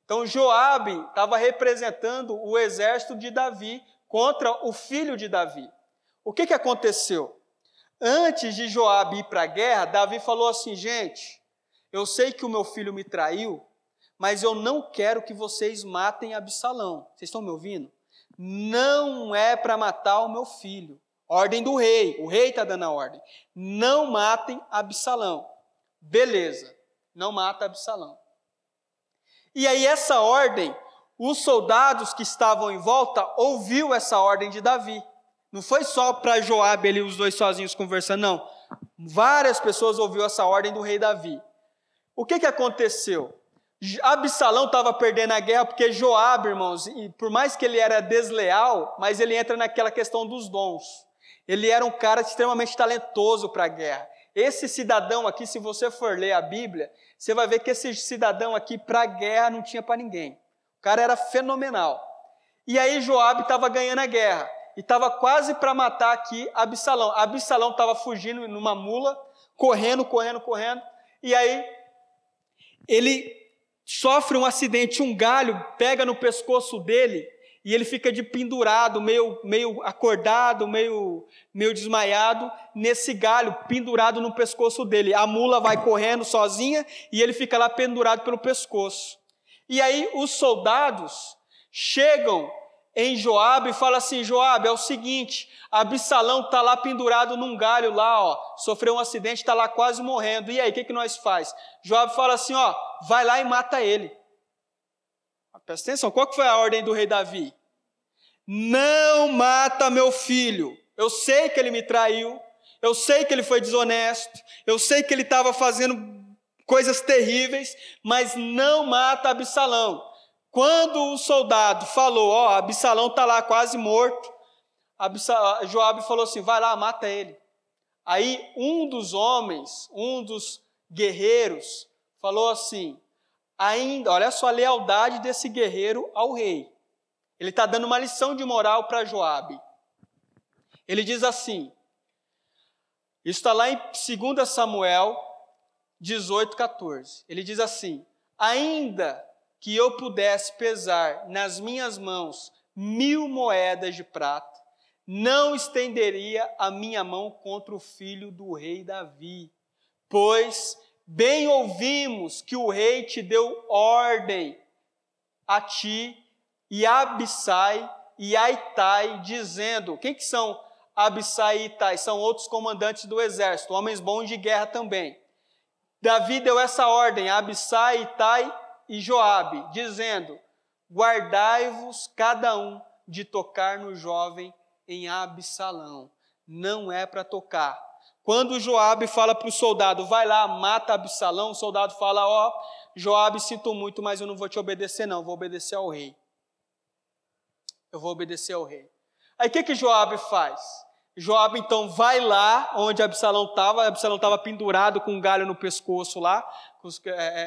Então Joabe estava representando o exército de Davi contra o filho de Davi. O que aconteceu? Antes de Joabe ir para a guerra, Davi falou assim: gente, eu sei que o meu filho me traiu, mas eu não quero que vocês matem Absalão. Vocês estão me ouvindo? Não é para matar o meu filho. Ordem do rei, o rei está dando a ordem. Não matem Absalão. Beleza, não mata Absalão. E aí essa ordem, os soldados que estavam em volta ouviu essa ordem de Davi. Não foi só para Joabe ali, os dois sozinhos conversando, não. Várias pessoas ouviram essa ordem do rei Davi. O que aconteceu? Absalão estava perdendo a guerra porque Joabe, irmãos, e por mais que ele era desleal, mas ele entra naquela questão dos dons. Ele era um cara extremamente talentoso para a guerra. Esse cidadão aqui, se você for ler a Bíblia, você vai ver que esse cidadão aqui para a guerra não tinha para ninguém. O cara era fenomenal. E aí Joabe estava ganhando a guerra. E estava quase para matar aqui Absalão. Absalão estava fugindo numa mula, correndo. E aí ele sofre um acidente, um galho pega no pescoço dele e ele fica de pendurado, meio acordado, meio desmaiado, nesse galho pendurado no pescoço dele. A mula vai correndo sozinha e ele fica lá pendurado pelo pescoço. E aí os soldados chegam em Joabe e falam assim: Joabe, é o seguinte, Absalão está lá pendurado num galho lá, ó, sofreu um acidente, está lá quase morrendo. E aí, o que nós faz? Joabe fala assim, ó, vai lá e mata ele. Presta atenção, qual que foi a ordem do rei Davi? Não mata meu filho. Eu sei que ele me traiu, eu sei que ele foi desonesto, eu sei que ele estava fazendo coisas terríveis, mas não mata Absalão. Quando o soldado falou, ó, Absalão está lá quase morto, Joabe falou assim, vai lá, mata ele. Aí um dos homens, um dos guerreiros, falou assim, ainda, olha só a lealdade desse guerreiro ao rei. Ele está dando uma lição de moral para Joabe. Ele diz assim, isso está lá em 2 Samuel 18:14. Ele diz assim, ainda que eu pudesse pesar nas minhas mãos 1000 moedas de prata, não estenderia a minha mão contra o filho do rei Davi, pois bem ouvimos que o rei te deu ordem a ti e a Abissai e a Itai, dizendo, quem que são Abissai e Itai? São outros comandantes do exército, homens bons de guerra também. Davi deu essa ordem a Abissai, Itai e Joabe, dizendo, guardai-vos cada um de tocar no jovem em Absalão. Não é para tocar. Quando Joabe fala para o soldado, vai lá, mata Absalão, o soldado fala, ó, Joabe, sinto muito, mas eu não vou te obedecer não, vou obedecer ao rei. Eu vou obedecer ao rei. Aí o que Joabe faz? Joabe então vai lá onde Absalão estava pendurado com um galho no pescoço lá,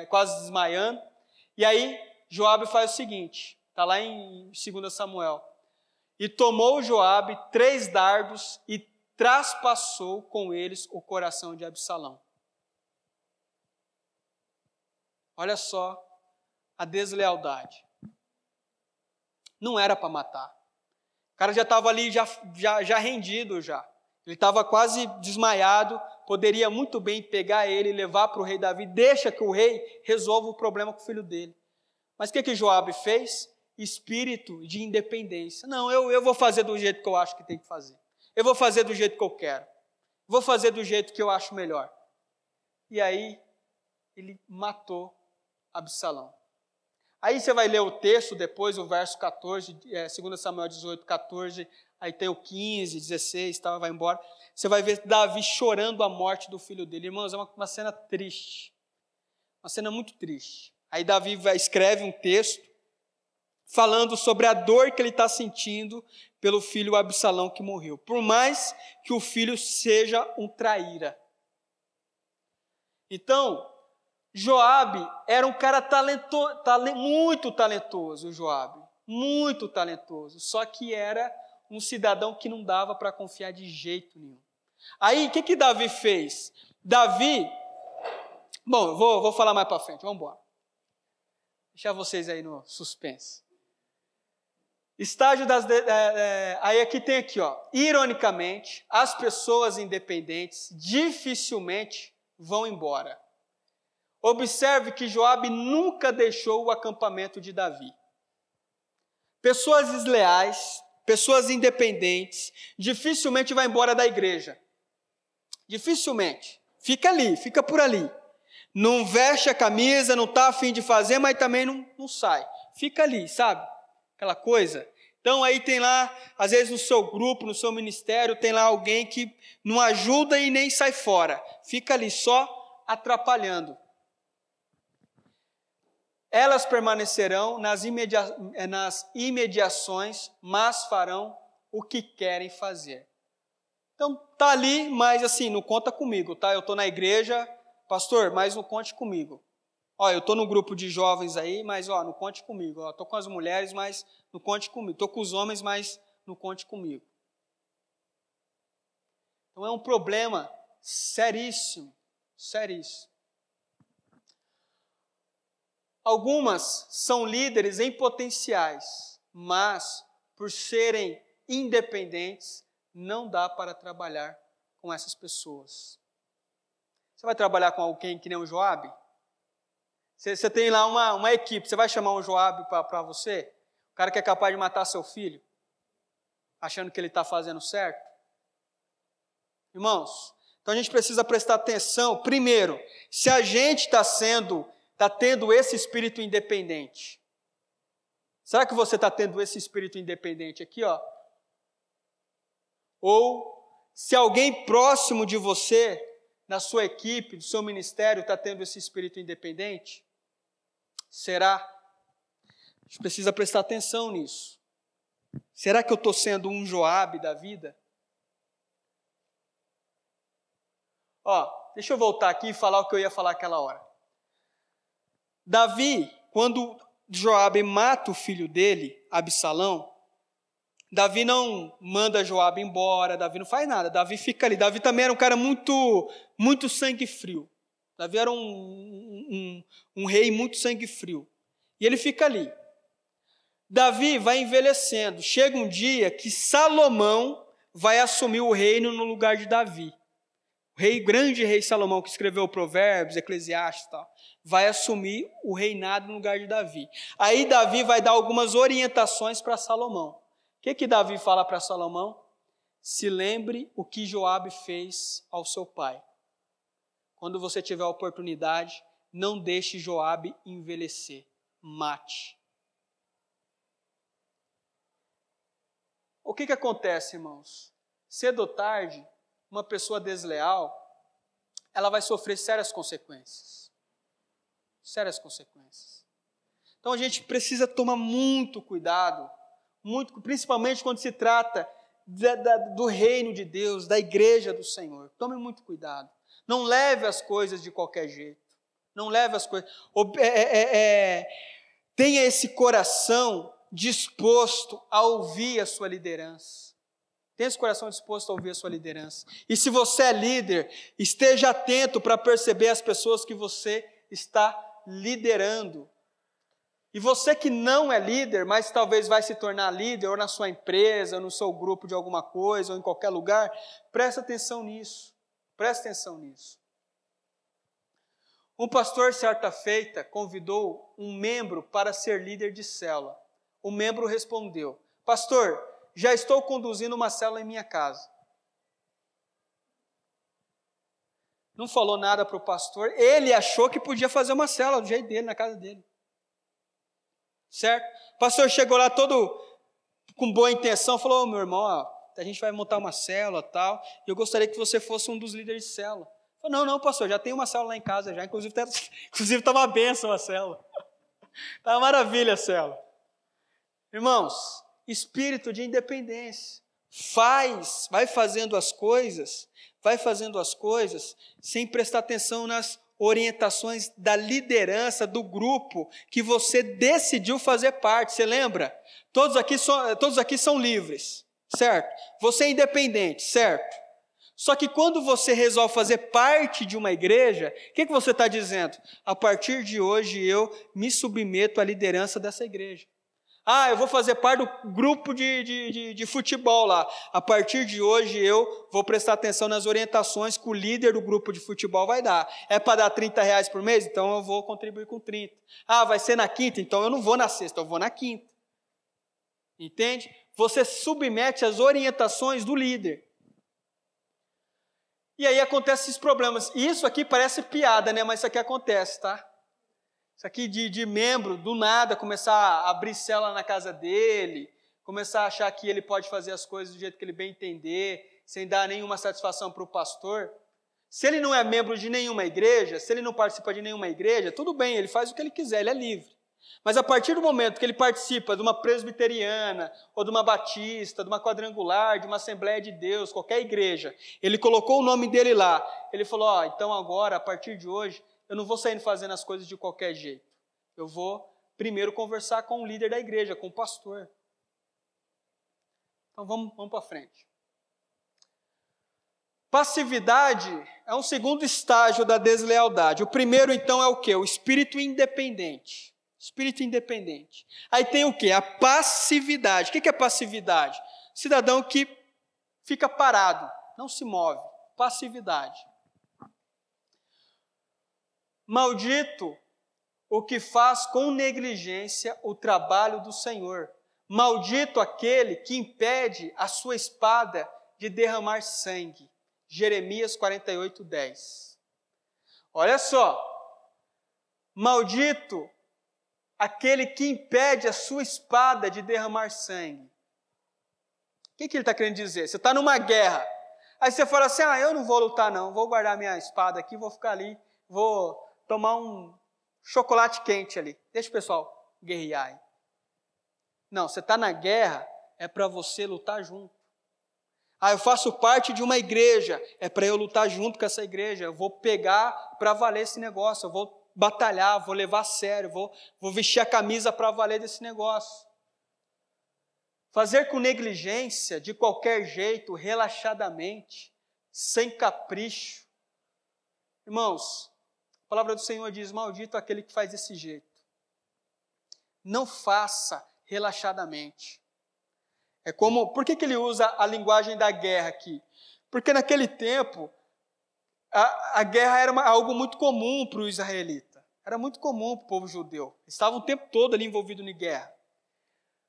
quase desmaiando. E aí Joabe faz o seguinte, está lá em 2 Samuel. E tomou Joabe 3 dardos e traspassou com eles o coração de Absalão. Olha só a deslealdade. Não era para matar. O cara já estava ali, já rendido já. Ele estava quase desmaiado, poderia muito bem pegar ele e levar para o rei Davi, deixa que o rei resolva o problema com o filho dele. Mas o que Joabe fez? espírito de independência. Não, eu vou fazer do jeito que eu acho que tem que fazer. Eu vou fazer do jeito que eu quero. Vou fazer do jeito que eu acho melhor. E aí, ele matou Absalão. Aí você vai ler o texto depois, o verso 14, 2 Samuel 18, 14, aí tem o 15, 16, tá, vai embora. Você vai ver Davi chorando a morte do filho dele. Irmãos, é uma cena triste. Uma cena muito triste. Aí Davi escreve um texto falando sobre a dor que ele está sentindo pelo filho Absalão que morreu. Por mais que o filho seja um traíra. Então, Joabe era um cara muito talentoso, Joabe. Muito talentoso. Só que era um cidadão que não dava para confiar de jeito nenhum. Aí, o que Davi fez? Davi... Bom, vou falar mais para frente, vamos embora. Deixar vocês aí no suspense. Estágio das... aí aqui tem aqui, ó. Ironicamente, as pessoas independentes dificilmente vão embora. Observe que Joabe nunca deixou o acampamento de Davi. Pessoas desleais, pessoas independentes, dificilmente vai embora da igreja. Dificilmente. Fica ali, fica por ali. Não veste a camisa, não está a fim de fazer, mas também não sai. Fica ali, sabe? Aquela coisa. Então aí tem lá, às vezes no seu grupo, no seu ministério, tem lá alguém que não ajuda e nem sai fora. Fica ali só atrapalhando. Elas permanecerão nas imediações, mas farão o que querem fazer. Então, tá ali, mas assim, não conta comigo, tá? Eu estou na igreja, pastor, mas não conte comigo. Ó, eu estou no grupo de jovens aí, mas ó, não conte comigo. Estou com as mulheres, mas não conte comigo. Estou com os homens, mas não conte comigo. Então, é um problema seríssimo, seríssimo. Algumas são líderes em potenciais, mas por serem independentes, não dá para trabalhar com essas pessoas. Você vai trabalhar com alguém que nem o Joabe? Você tem lá uma equipe, você vai chamar um Joabe para você? O cara que é capaz de matar seu filho, achando que ele está fazendo certo? Irmãos, então a gente precisa prestar atenção, primeiro, se a gente está tendo esse espírito independente. Será que você está tendo esse espírito independente aqui, ó? Ou se alguém próximo de você, na sua equipe, do seu ministério, está tendo esse espírito independente? Será? A gente precisa prestar atenção nisso. Será que eu estou sendo um Joabe da vida? Ó, deixa eu voltar aqui e falar o que eu ia falar aquela hora. Davi, quando Joabe mata o filho dele, Absalão, Davi não manda Joabe embora, Davi não faz nada, Davi fica ali. Davi também era um cara muito sangue frio. Davi era um rei muito sangue frio. E ele fica ali. Davi vai envelhecendo. Chega um dia que Salomão vai assumir o reino no lugar de Davi. O grande rei Salomão, que escreveu Provérbios, Eclesiastes e tal, vai assumir o reinado no lugar de Davi. Aí Davi vai dar algumas orientações para Salomão. O que Davi fala para Salomão? Se lembre o que Joabe fez ao seu pai. Quando você tiver a oportunidade, não deixe Joabe envelhecer. Mate. O que acontece, irmãos? Cedo ou tarde, uma pessoa desleal, ela vai sofrer sérias consequências. Sérias consequências. Então a gente precisa tomar muito cuidado, principalmente quando se trata do reino de Deus, da igreja do Senhor. Tome muito cuidado. Não leve as coisas de qualquer jeito. Não leve as coisas... Tenha esse coração disposto a ouvir a sua liderança. Tenha esse coração disposto a ouvir a sua liderança. E se você é líder, esteja atento para perceber as pessoas que você está liderando. E você que não é líder, mas talvez vai se tornar líder, ou na sua empresa, ou no seu grupo de alguma coisa, ou em qualquer lugar, preste atenção nisso. Preste atenção nisso. Um pastor, certa feita, convidou um membro para ser líder de célula. o membro respondeu: pastor, já estou conduzindo uma célula em minha casa. Não falou nada para o pastor, ele achou que podia fazer uma célula do jeito dele, na casa dele. Certo? O pastor chegou lá todo com boa intenção, falou: meu irmão, ó, a gente vai montar uma célula e tal, e eu gostaria que você fosse um dos líderes de célula. Falei: não, pastor, já tem uma célula lá em casa, já, inclusive está uma bênção a célula. Está uma maravilha a célula. Irmãos, espírito de independência. Vai fazendo as coisas sem prestar atenção nas orientações da liderança do grupo que você decidiu fazer parte. Você lembra? Todos aqui são livres, certo? Você é independente, certo? Só que quando você resolve fazer parte de uma igreja, o que você está dizendo? A partir de hoje eu me submeto à liderança dessa igreja. Eu vou fazer parte do grupo de futebol lá. A partir de hoje eu vou prestar atenção nas orientações que o líder do grupo de futebol vai dar. É para dar R$30 por mês? Então eu vou contribuir com 30. Vai ser na quinta? Então eu não vou na sexta, eu vou na quinta. Entende? Você submete às orientações do líder. E aí acontecem esses problemas. Isso aqui parece piada, né? Mas isso aqui acontece, tá? Isso aqui de membro, do nada, começar a abrir célula na casa dele, começar a achar que ele pode fazer as coisas do jeito que ele bem entender, sem dar nenhuma satisfação para o pastor. Se ele não é membro de nenhuma igreja, se ele não participa de nenhuma igreja, tudo bem, ele faz o que ele quiser, ele é livre. Mas a partir do momento que ele participa de uma presbiteriana, ou de uma batista, de uma quadrangular, de uma Assembleia de Deus, qualquer igreja, ele colocou o nome dele lá, ele falou: então agora, a partir de hoje, eu não vou saindo fazendo as coisas de qualquer jeito. Eu vou primeiro conversar com o líder da igreja, com o pastor. Então vamos para frente. Passividade é um segundo estágio da deslealdade. O primeiro, então, é o quê? O espírito independente. Espírito independente. Aí tem o quê? A passividade. O que é passividade? Cidadão que fica parado, não se move. Passividade. Maldito o que faz com negligência o trabalho do Senhor. Maldito aquele que impede a sua espada de derramar sangue. Jeremias 48:10. Olha só. Maldito aquele que impede a sua espada de derramar sangue. O que ele está querendo dizer? Você está numa guerra. Aí você fala assim: eu não vou lutar não, vou guardar minha espada aqui, vou ficar ali, vou tomar um chocolate quente ali. Deixa o pessoal guerrear aí. Não, você está na guerra, é para você lutar junto. Eu faço parte de uma igreja, é para eu lutar junto com essa igreja. Eu vou pegar para valer esse negócio, eu vou batalhar, vou levar a sério, vou vestir a camisa para valer desse negócio. Fazer com negligência, de qualquer jeito, relaxadamente, sem capricho. Irmãos, a palavra do Senhor diz: maldito aquele que faz desse jeito. Não faça relaxadamente. Por que ele usa a linguagem da guerra aqui? Porque naquele tempo, a guerra era algo muito comum para o israelita. Era muito comum para o povo judeu. Eles estavam o tempo todo ali envolvidos em guerra.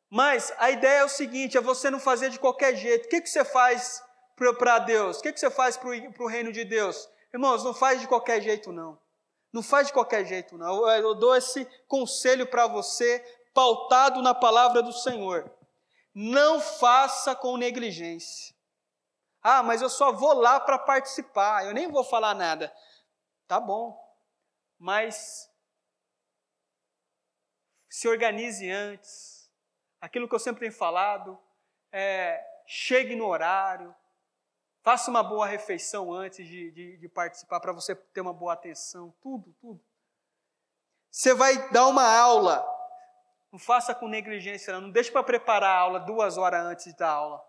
Mas a ideia é o seguinte: é você não fazer de qualquer jeito. O que você faz para Deus? O que você faz para o reino de Deus? Irmãos, não faz de qualquer jeito não. Não faz de qualquer jeito não. Eu dou esse conselho para você, pautado na palavra do Senhor. Não faça com negligência. Mas eu só vou lá para participar, eu nem vou falar nada. Tá bom, mas se organize antes. Aquilo que eu sempre tenho falado, chegue no horário, faça uma boa refeição antes de participar, para você ter uma boa atenção, tudo. Você vai dar uma aula, não faça com negligência, não deixe para preparar a aula 2 horas antes da aula.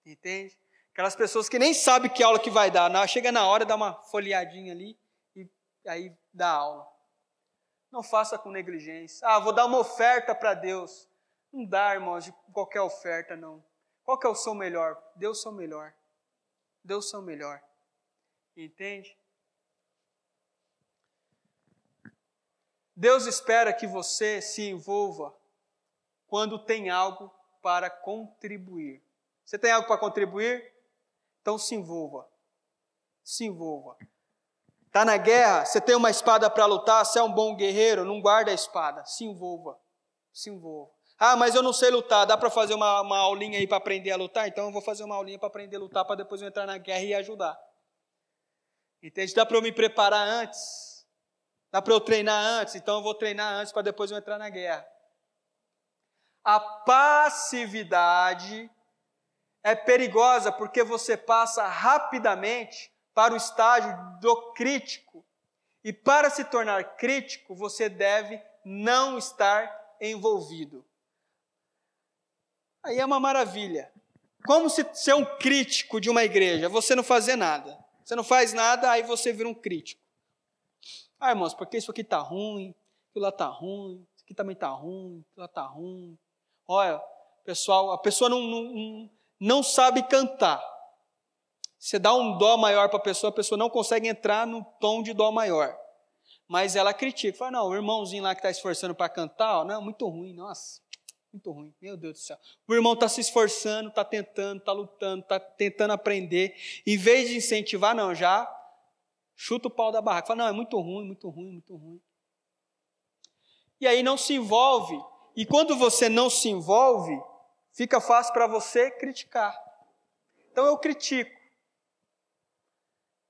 Entende? Aquelas pessoas que nem sabem que aula que vai dar, chega na hora, dá uma folheadinha ali e aí dá aula. Não faça com negligência. Vou dar uma oferta para Deus. Não dá, irmãos, de qualquer oferta, não. Qual que é o seu melhor? Deus é o seu melhor. Deus é o melhor. Entende? Deus espera que você se envolva quando tem algo para contribuir. Você tem algo para contribuir? Então se envolva. Se envolva. Está na guerra, você tem uma espada para lutar, você é um bom guerreiro, não guarda a espada. Se envolva. Se envolva. Ah, mas eu não sei lutar, dá para fazer uma aulinha aí para aprender a lutar? Então eu vou fazer uma aulinha para aprender a lutar, para depois eu entrar na guerra e ajudar. Entende? Dá para eu me preparar antes. Dá para eu treinar antes, então eu vou treinar antes para depois eu entrar na guerra. A passividade é perigosa porque você passa rapidamente para o estágio do crítico. E para se tornar crítico, você deve não estar envolvido. Aí é uma maravilha. Como se ser um crítico de uma igreja? Você não fazer nada. Você não faz nada, aí você vira um crítico. Ah, irmãos, porque isso aqui está ruim, aquilo lá está ruim, isso aqui também está ruim, aquilo lá está ruim. Olha, pessoal, a pessoa não sabe cantar. Você dá um dó maior para a pessoa não consegue entrar no tom de dó maior. Mas ela critica, fala, não, o irmãozinho lá que está esforçando para cantar, ó, não, muito ruim, nossa, muito ruim, meu Deus do céu. O irmão está se esforçando, está tentando, está lutando, está tentando aprender. Em vez de incentivar, não, já chuta o pau da barraca. Fala, não, é muito ruim, muito ruim, muito ruim. E aí não se envolve. E quando você não se envolve, fica fácil para você criticar. Então eu critico.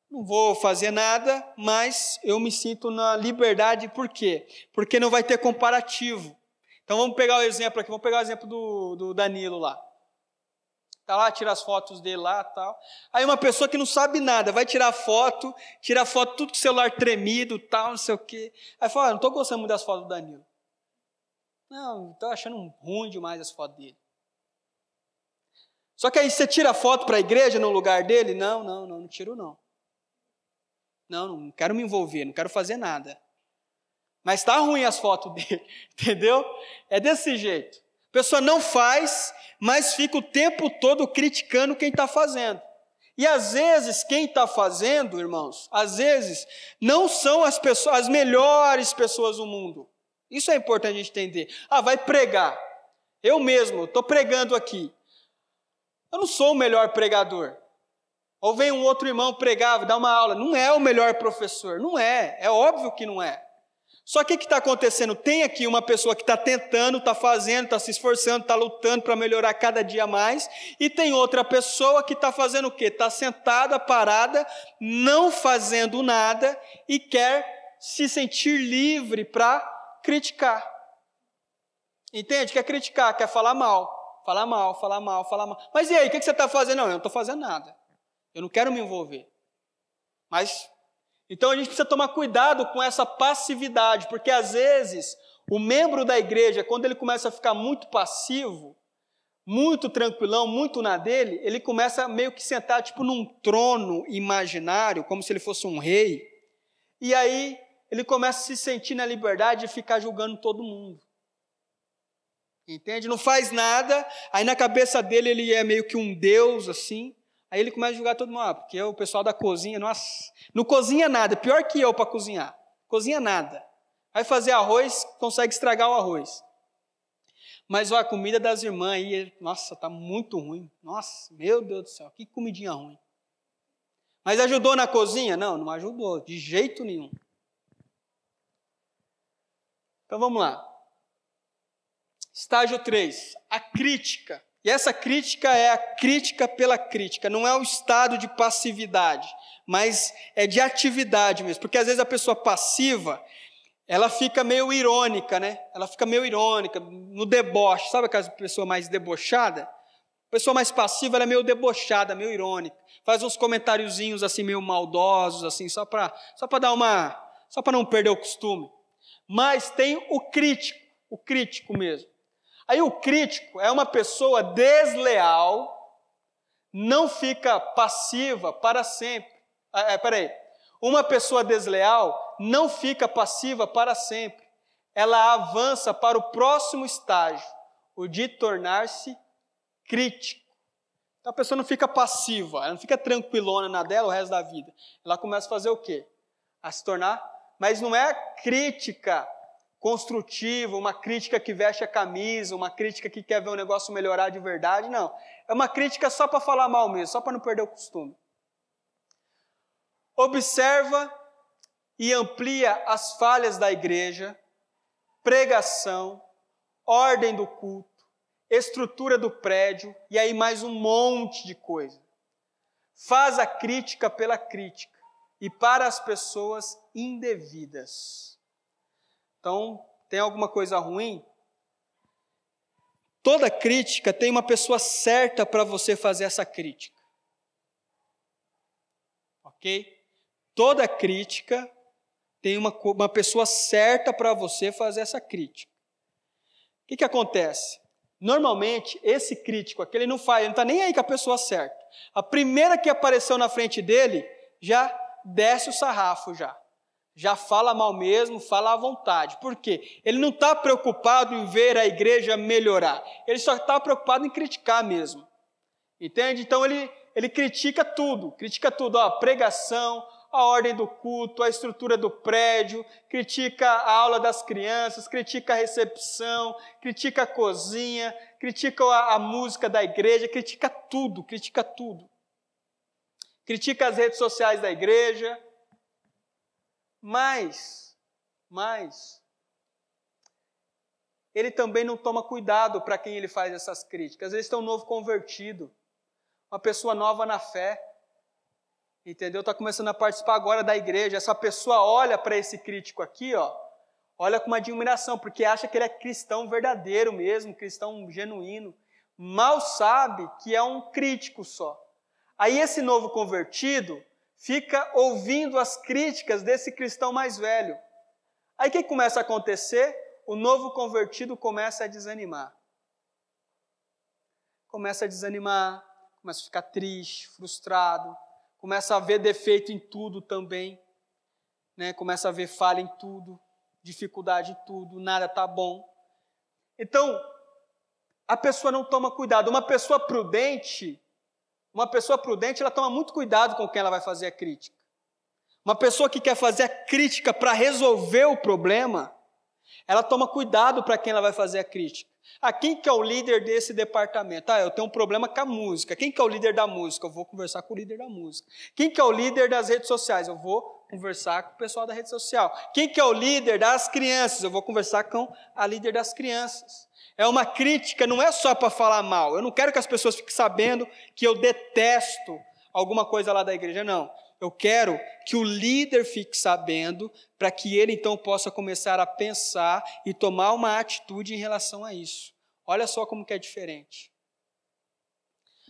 Não vou fazer nada, mas eu me sinto na liberdade. Por quê? Porque não vai ter comparativo. Então vamos pegar o exemplo aqui, vamos pegar o exemplo do Danilo lá. Está lá, tira as fotos dele lá e tal. Aí uma pessoa que não sabe nada, vai tirar foto tudo com o celular tremido, tal, não sei o quê. Aí fala, não estou gostando muito das fotos do Danilo. Não, estou achando ruim demais as fotos dele. Só que aí você tira a foto para a igreja no lugar dele? Não tiro não. Não quero me envolver, não quero fazer nada. Mas está ruim as fotos dele, entendeu? É desse jeito. A pessoa não faz, mas fica o tempo todo criticando quem está fazendo. E às vezes, quem está fazendo, irmãos, às vezes, não são as melhores pessoas do mundo. Isso é importante a gente entender. Ah, vai pregar. Eu mesmo, estou pregando aqui. Eu não sou o melhor pregador. Ou vem um outro irmão pregar, dar uma aula. Não é o melhor professor. Não é. É óbvio que não é. Só que o que está acontecendo? Tem aqui uma pessoa que está tentando, está fazendo, está se esforçando, está lutando para melhorar cada dia mais. E tem outra pessoa que está fazendo o quê? Está sentada, parada, não fazendo nada e quer se sentir livre para criticar. Entende? Quer criticar, quer falar mal. Falar mal. Mas e aí, o que você está fazendo? Não, eu não estou fazendo nada. Eu não quero me envolver. Mas, então a gente precisa tomar cuidado com essa passividade, porque às vezes o membro da igreja, quando ele começa a ficar muito passivo, muito tranquilão, muito na dele, ele começa meio que sentar tipo num trono imaginário, como se ele fosse um rei, e aí ele começa a se sentir na liberdade de ficar julgando todo mundo. Entende? Não faz nada, aí na cabeça dele ele é meio que um deus assim. Aí ele começa a julgar todo mundo, porque o pessoal da cozinha, nossa, não cozinha nada, pior que eu para cozinhar, cozinha nada. Vai fazer arroz, consegue estragar o arroz. Mas a comida das irmãs aí, nossa, está muito ruim. Nossa, meu Deus do céu, que comidinha ruim. Mas ajudou na cozinha? Não ajudou, de jeito nenhum. Então vamos lá. Estágio 3, a crítica. E essa crítica é a crítica pela crítica, não é um estado de passividade, mas é de atividade mesmo. Porque às vezes a pessoa passiva, ela fica meio irônica, né? Ela fica meio irônica, no deboche. Sabe aquela pessoa mais debochada? A pessoa mais passiva, ela é meio debochada, meio irônica. Faz uns comentáriozinhos assim, meio maldosos, assim, só para não perder o costume. Mas tem o crítico mesmo. Aí o crítico é uma pessoa desleal, não fica passiva para sempre. Uma pessoa desleal não fica passiva para sempre. Ela avança para o próximo estágio, o de tornar-se crítico. Então a pessoa não fica passiva, ela não fica tranquilona na dela o resto da vida. Ela começa a fazer o quê? A se tornar, mas não é crítica construtiva, uma crítica que veste a camisa, uma crítica que quer ver o negócio melhorar de verdade, não. É uma crítica só para falar mal mesmo, só para não perder o costume. Observa e amplia as falhas da igreja, pregação, ordem do culto, estrutura do prédio, e aí mais um monte de coisa. Faz a crítica pela crítica e para as pessoas indevidas. Então, tem alguma coisa ruim? Toda crítica tem uma pessoa certa para você fazer essa crítica. Ok? Toda crítica tem uma pessoa certa para você fazer essa crítica. O que acontece? Normalmente, esse crítico aqui, ele não está nem aí com a pessoa certa. A primeira que apareceu na frente dele, já desce o sarrafo já fala mal mesmo, fala à vontade. Por quê? Ele não está preocupado em ver a igreja melhorar, ele só está preocupado em criticar mesmo. Entende? Então ele critica tudo, a pregação, a ordem do culto, a estrutura do prédio, critica a aula das crianças, critica a recepção, critica a cozinha, critica a música da igreja, critica tudo. Critica as redes sociais da igreja. Mas, ele também não toma cuidado para quem ele faz essas críticas. Às vezes tem um novo convertido, uma pessoa nova na fé, entendeu? Está começando a participar agora da igreja. Essa pessoa olha para esse crítico aqui, olha com uma admiração, porque acha que ele é cristão verdadeiro mesmo, cristão genuíno. Mal sabe que é um crítico só. Aí esse novo convertido fica ouvindo as críticas desse cristão mais velho. Aí o que começa a acontecer? O novo convertido começa a desanimar. Começa a ficar triste, frustrado, começa a ver defeito em tudo também, né? Começa a ver falha em tudo, dificuldade em tudo, nada está bom. Então, a pessoa não toma cuidado. Uma pessoa prudente, ela toma muito cuidado com quem ela vai fazer a crítica. Uma pessoa que quer fazer a crítica para resolver o problema, ela toma cuidado para quem ela vai fazer a crítica. Quem que é o líder desse departamento? Eu tenho um problema com a música. Quem que é o líder da música? Eu vou conversar com o líder da música. Quem que é o líder das redes sociais? Eu vou conversar com o pessoal da rede social. Quem que é o líder das crianças? Eu vou conversar com a líder das crianças. É uma crítica, não é só para falar mal. Eu não quero que as pessoas fiquem sabendo que eu detesto alguma coisa lá da igreja, não. Eu quero que o líder fique sabendo para que ele então possa começar a pensar e tomar uma atitude em relação a isso. Olha só como que é diferente.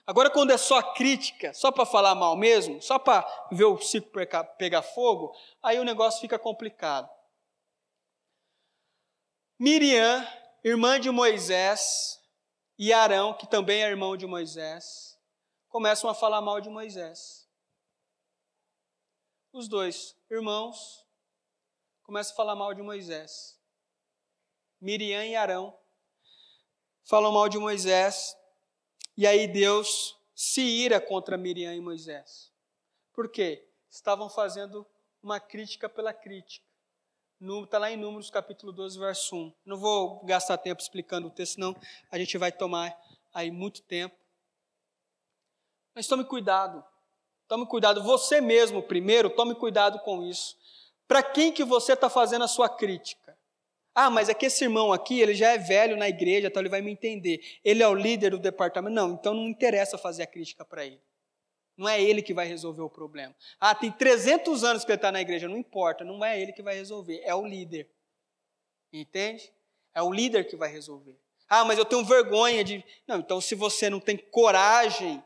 Agora, quando é só crítica, só para falar mal mesmo, só para ver o circo pegar fogo, aí o negócio fica complicado. Miriam, irmã de Moisés, e Arão, que também é irmão de Moisés, começam a falar mal de Moisés. Os dois irmãos começam a falar mal de Moisés. Miriam e Arão falam mal de Moisés, e aí Deus se ira contra Miriam e Moisés. Por quê? Estavam fazendo uma crítica pela crítica. Está lá em Números capítulo 12, verso 1. Não vou gastar tempo explicando o texto, senão a gente vai tomar aí muito tempo. Mas tome cuidado. Tome cuidado, você mesmo primeiro, tome cuidado com isso. Para quem que você está fazendo a sua crítica? Mas é que esse irmão aqui, ele já é velho na igreja, então ele vai me entender. Ele é o líder do departamento. Não, então não interessa fazer a crítica para ele. Não é ele que vai resolver o problema. Tem 300 anos que ele está na igreja, não importa, não é ele que vai resolver, é o líder. Entende? É o líder que vai resolver. Mas eu tenho vergonha de... Não, então se você não tem coragem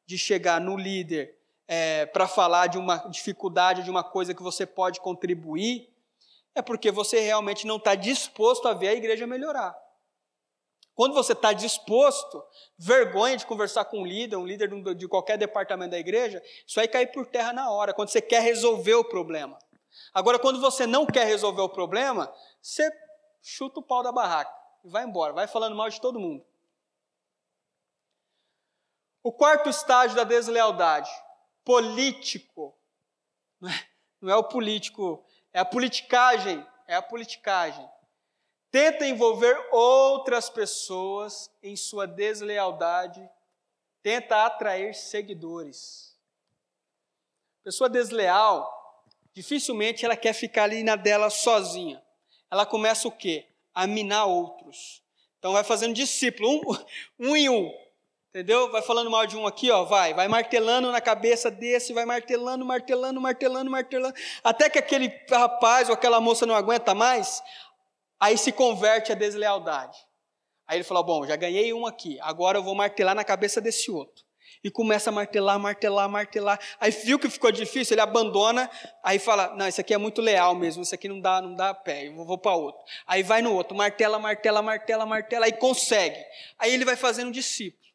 de chegar no líder para falar de uma dificuldade, de uma coisa que você pode contribuir, é porque você realmente não está disposto a ver a igreja melhorar. Quando você está disposto, vergonha de conversar com um líder de qualquer departamento da igreja, isso aí cai por terra na hora, quando você quer resolver o problema. Agora, quando você não quer resolver o problema, você chuta o pau da barraca e vai embora, vai falando mal de todo mundo. O quarto estágio da deslealdade, político. Não é o político, é a politicagem. tenta envolver outras pessoas em sua deslealdade, tenta atrair seguidores. Pessoa desleal, dificilmente ela quer ficar ali na dela sozinha. Ela começa o quê? A minar outros. Então vai fazendo discípulo, um em um. Entendeu? Vai falando mal de um aqui, ó, vai martelando na cabeça desse, vai martelando, até que aquele rapaz ou aquela moça não aguenta mais, aí se converte à deslealdade. Aí ele fala, bom, já ganhei um aqui, agora eu vou martelar na cabeça desse outro. E começa a martelar. Aí viu que ficou difícil, ele abandona, aí fala, não, isso aqui é muito leal mesmo, isso aqui não dá pé, eu vou para outro. Aí vai no outro, martela, aí consegue. Aí ele vai fazendo discípulo.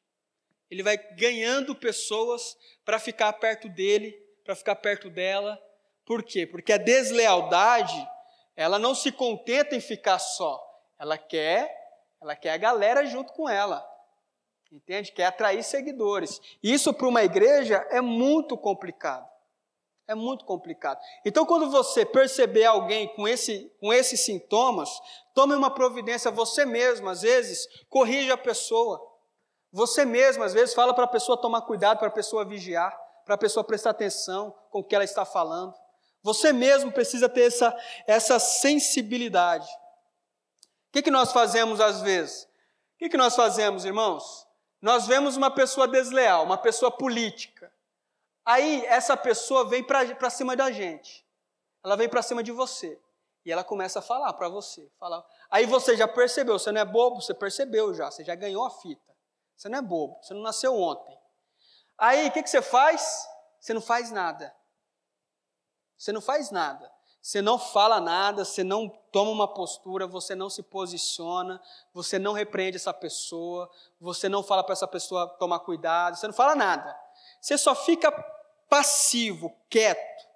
Ele vai ganhando pessoas para ficar perto dele, para ficar perto dela. Por quê? Porque a deslealdade, ela não se contenta em ficar só. Ela quer a galera junto com ela. Entende? Quer atrair seguidores. Isso para uma igreja é muito complicado. É muito complicado. Então, quando você perceber alguém com esses sintomas, tome uma providência você mesmo, às vezes, corrija a pessoa. Você mesmo, às vezes, fala para a pessoa tomar cuidado, para a pessoa vigiar, para a pessoa prestar atenção com o que ela está falando. Você mesmo precisa ter essa sensibilidade. O que nós fazemos às vezes? O que nós fazemos, irmãos? Nós vemos uma pessoa desleal, uma pessoa política. Aí essa pessoa vem para cima da gente. Ela vem para cima de você. E ela começa a falar para você. Aí você já percebeu, você não é bobo, você percebeu já, você já ganhou a fita. Você não é bobo, você não nasceu ontem. Aí, o que você faz? Você não faz nada. Você não faz nada. Você não fala nada, você não toma uma postura, você não se posiciona, você não repreende essa pessoa, você não fala para essa pessoa tomar cuidado, você não fala nada. Você só fica passivo, quieto.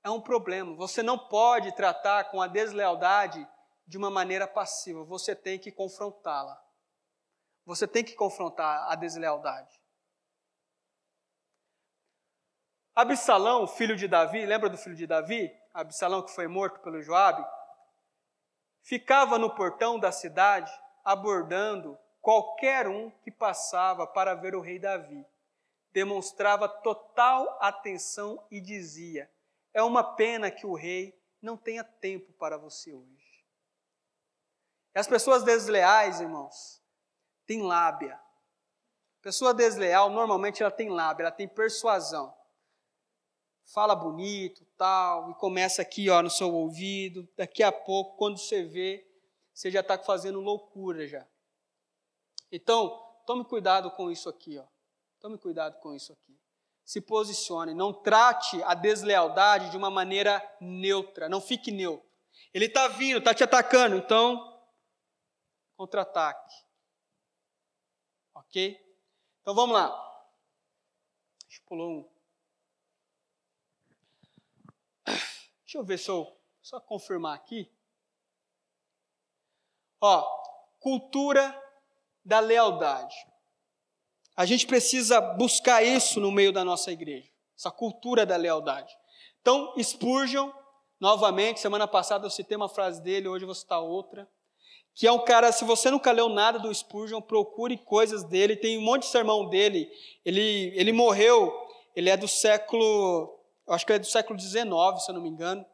É um problema. Você não pode tratar com a deslealdade de uma maneira passiva. Você tem que confrontá-la. Você tem que confrontar a deslealdade. Absalão, filho de Davi, lembra do filho de Davi? Absalão que foi morto pelo Joabe? Ficava no portão da cidade, abordando qualquer um que passava para ver o rei Davi. Demonstrava total atenção e dizia, é uma pena que o rei não tenha tempo para você hoje. E as pessoas desleais, irmãos, têm lábia. Pessoa desleal, normalmente ela tem lábia, ela tem persuasão. Fala bonito, tal, e começa aqui ó, no seu ouvido. Daqui a pouco, quando você vê, você já está fazendo loucura já. Então, tome cuidado com isso aqui. Ó. Tome cuidado com isso aqui. Se posicione, não trate a deslealdade de uma maneira neutra, não fique neutro. Ele está vindo, está te atacando, então, contra-ataque. Ok? Então, vamos lá. Deixa eu pular um. Deixa eu ver se eu só confirmar aqui. Ó, cultura da lealdade. A gente precisa buscar isso no meio da nossa igreja, essa cultura da lealdade. Então, Spurgeon, novamente, semana passada eu citei uma frase dele, hoje eu vou citar outra, que é um cara, se você nunca leu nada do Spurgeon, procure coisas dele, tem um monte de sermão dele, ele morreu, ele é do século... Eu acho que é do século XIX, se eu não me engano.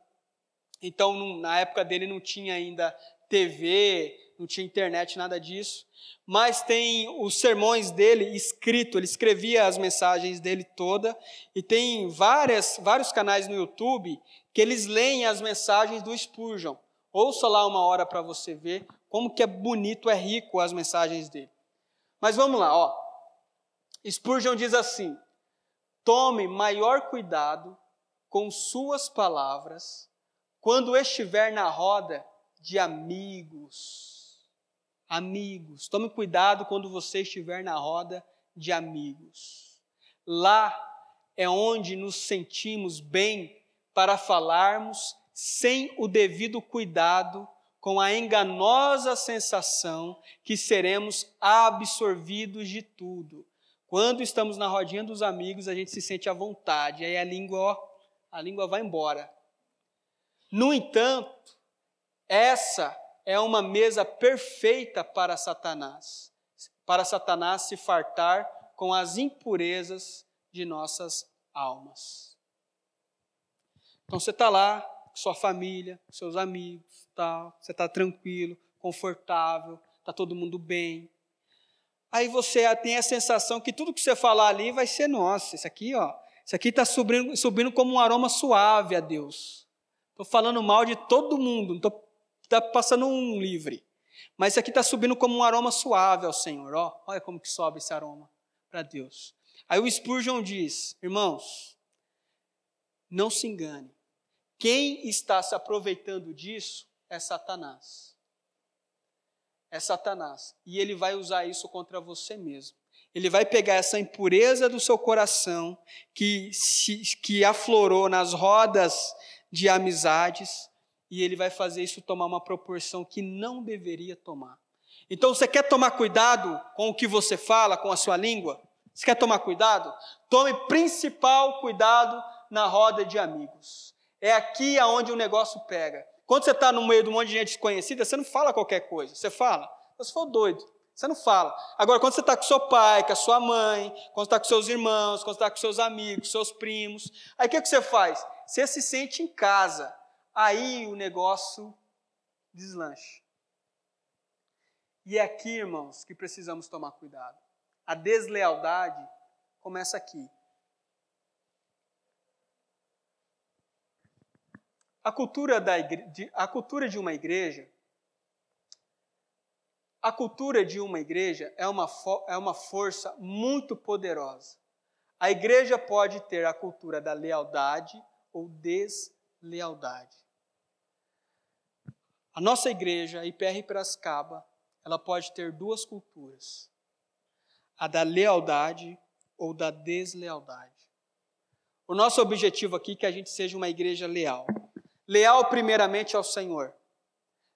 Então, na época dele não tinha ainda TV, não tinha internet, nada disso. Mas tem os sermões dele escrito, ele escrevia as mensagens dele toda. E tem vários canais no YouTube que eles leem as mensagens do Spurgeon. Ouça lá uma hora para você ver como que é bonito, é rico as mensagens dele. Mas vamos lá, ó. Spurgeon diz assim, tome maior cuidado com suas palavras, quando estiver na roda de amigos. Amigos. Tome cuidado quando você estiver na roda de amigos. Lá é onde nos sentimos bem para falarmos sem o devido cuidado, com a enganosa sensação que seremos absorvidos de tudo. Quando estamos na rodinha dos amigos, a gente se sente à vontade, aí a língua vai embora. No entanto, Essa é uma mesa perfeita para Satanás se fartar com as impurezas de nossas almas. Então você está lá, com sua família, com seus amigos, tal, você está tranquilo, confortável, está todo mundo bem. Aí você tem a sensação que tudo que você falar ali vai ser, nossa, isso aqui está subindo como um aroma suave a Deus. Estou falando mal de todo mundo, não estou passando um livre. Mas isso aqui está subindo como um aroma suave ao Senhor. Olha como que sobe esse aroma para Deus. Aí o Spurgeon diz, irmãos, não se engane. Quem está se aproveitando disso é Satanás. É Satanás. E ele vai usar isso contra você mesmo. Ele vai pegar essa impureza do seu coração, que aflorou nas rodas de amizades, e ele vai fazer isso tomar uma proporção que não deveria tomar. Então, você quer tomar cuidado com o que você fala, com a sua língua? Você quer tomar cuidado? Tome principal cuidado na roda de amigos. É aqui aonde o negócio pega. Quando você está no meio de um monte de gente desconhecida, você não fala qualquer coisa. Você fala, se for doido, você não fala. Agora, quando você está com seu pai, com a sua mãe, quando você está com seus irmãos, quando você está com seus amigos, seus primos, aí o que você faz? Você se sente em casa. Aí o negócio deslancha. E é aqui, irmãos, que precisamos tomar cuidado. A deslealdade começa aqui. A cultura de uma igreja é uma força muito poderosa. A igreja pode ter a cultura da lealdade ou deslealdade. A nossa igreja, a IPR Piracicaba, ela pode ter duas culturas. A da lealdade ou da deslealdade. O nosso objetivo aqui é que a gente seja uma igreja leal. Leal primeiramente ao Senhor.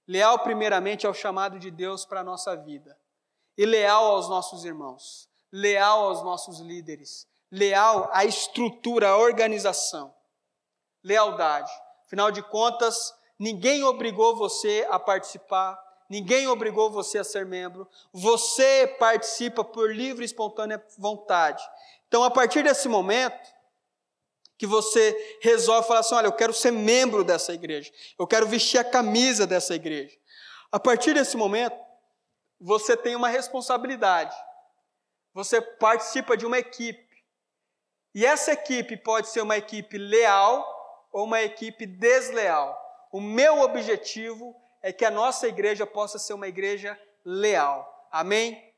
Leal primeiramente ao chamado de Deus para a nossa vida. E leal aos nossos irmãos. Leal aos nossos líderes. Leal à estrutura, à organização. Lealdade. Afinal de contas, ninguém obrigou você a participar. Ninguém obrigou você a ser membro. Você participa por livre e espontânea vontade. Então, a partir desse momento que você resolve falar assim, olha, eu quero ser membro dessa igreja. Eu quero vestir a camisa dessa igreja. A partir desse momento, você tem uma responsabilidade. Você participa de uma equipe. E essa equipe pode ser uma equipe leal ou uma equipe desleal. O meu objetivo é que a nossa igreja possa ser uma igreja leal. Amém?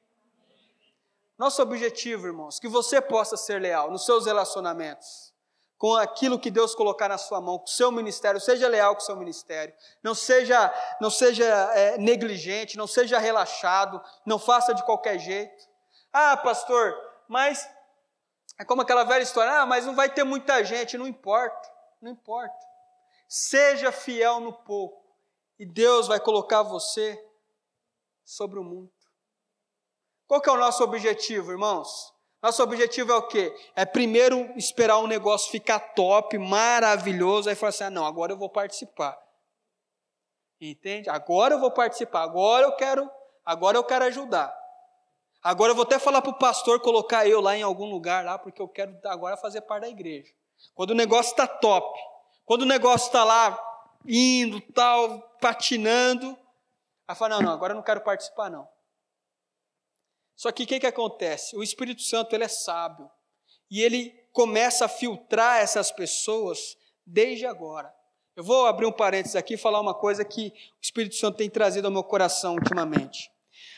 Nosso objetivo, irmãos, que você possa ser leal nos seus relacionamentos, com aquilo que Deus colocar na sua mão, com o seu ministério, seja leal com o seu ministério, não seja negligente, não seja relaxado, não faça de qualquer jeito. Ah, pastor, mas é como aquela velha história, mas não vai ter muita gente, não importa, não importa. Seja fiel no pouco e Deus vai colocar você sobre o muito. Qual que é o nosso objetivo, irmãos? Nosso objetivo é o quê? É primeiro esperar um negócio ficar top, maravilhoso, aí falar assim, não, agora eu vou participar. Entende? Agora eu vou participar, agora eu quero ajudar. Agora eu vou até falar para o pastor colocar eu lá em algum lugar, lá, porque eu quero agora fazer parte da igreja. Quando o negócio está top, quando o negócio está lá, indo, tal, patinando, aí fala, não, agora eu não quero participar não. Só que o que acontece? O Espírito Santo, ele é sábio. E ele começa a filtrar essas pessoas desde agora. Eu vou abrir um parênteses aqui e falar uma coisa que o Espírito Santo tem trazido ao meu coração ultimamente.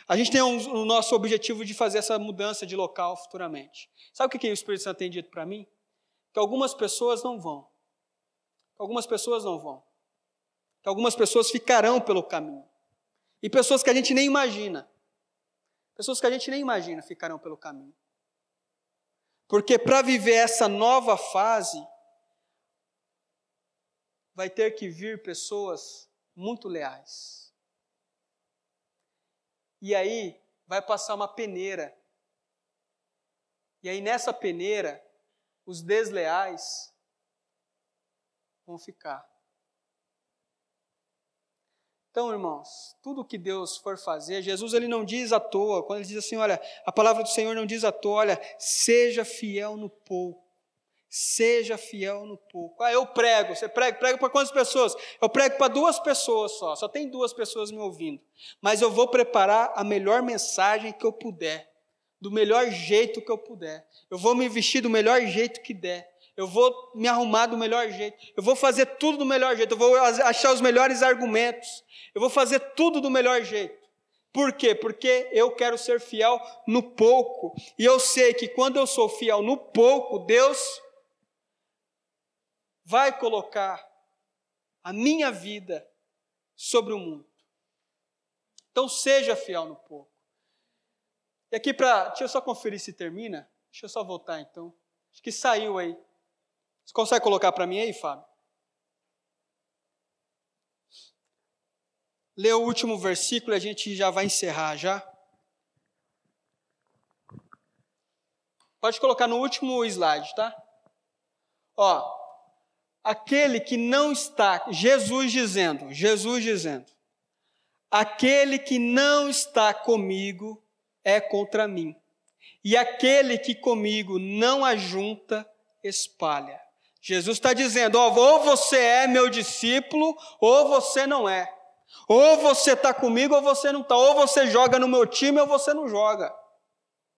A gente tem o nosso objetivo de fazer essa mudança de local futuramente. Sabe o que o Espírito Santo tem dito para mim? Que algumas pessoas não vão. Que algumas pessoas não vão. Que algumas pessoas ficarão pelo caminho. E pessoas que a gente nem imagina. Pessoas que a gente nem imagina ficarão pelo caminho. Porque para viver essa nova fase, vai ter que vir pessoas muito leais. E aí vai passar uma peneira. E aí nessa peneira, os desleais vão ficar. Então, irmãos, tudo que Deus for fazer, Jesus ele não diz à toa, quando ele diz assim, olha, a palavra do Senhor não diz à toa, olha, seja fiel no pouco, seja fiel no pouco. Eu prego, você prega para quantas pessoas? Eu prego para 2 pessoas só tem 2 pessoas me ouvindo, mas eu vou preparar a melhor mensagem que eu puder, do melhor jeito que eu puder, eu vou me vestir do melhor jeito que der, eu vou me arrumar do melhor jeito, eu vou fazer tudo do melhor jeito, eu vou achar os melhores argumentos, eu vou fazer tudo do melhor jeito. Por quê? Porque eu quero ser fiel no pouco, e eu sei que quando eu sou fiel no pouco, Deus vai colocar a minha vida sobre o mundo. Então seja fiel no pouco. E aqui deixa eu só conferir se termina, deixa eu só voltar então, acho que saiu aí. Você consegue colocar para mim aí, Fábio? Lê o último versículo e a gente já vai encerrar já. Pode colocar no último slide, tá? Aquele que não está, Jesus dizendo, aquele que não está comigo é contra mim, e aquele que comigo não ajunta, espalha. Jesus está dizendo, ou você é meu discípulo, ou você não é. Ou você está comigo, ou você não está. Ou você joga no meu time, ou você não joga.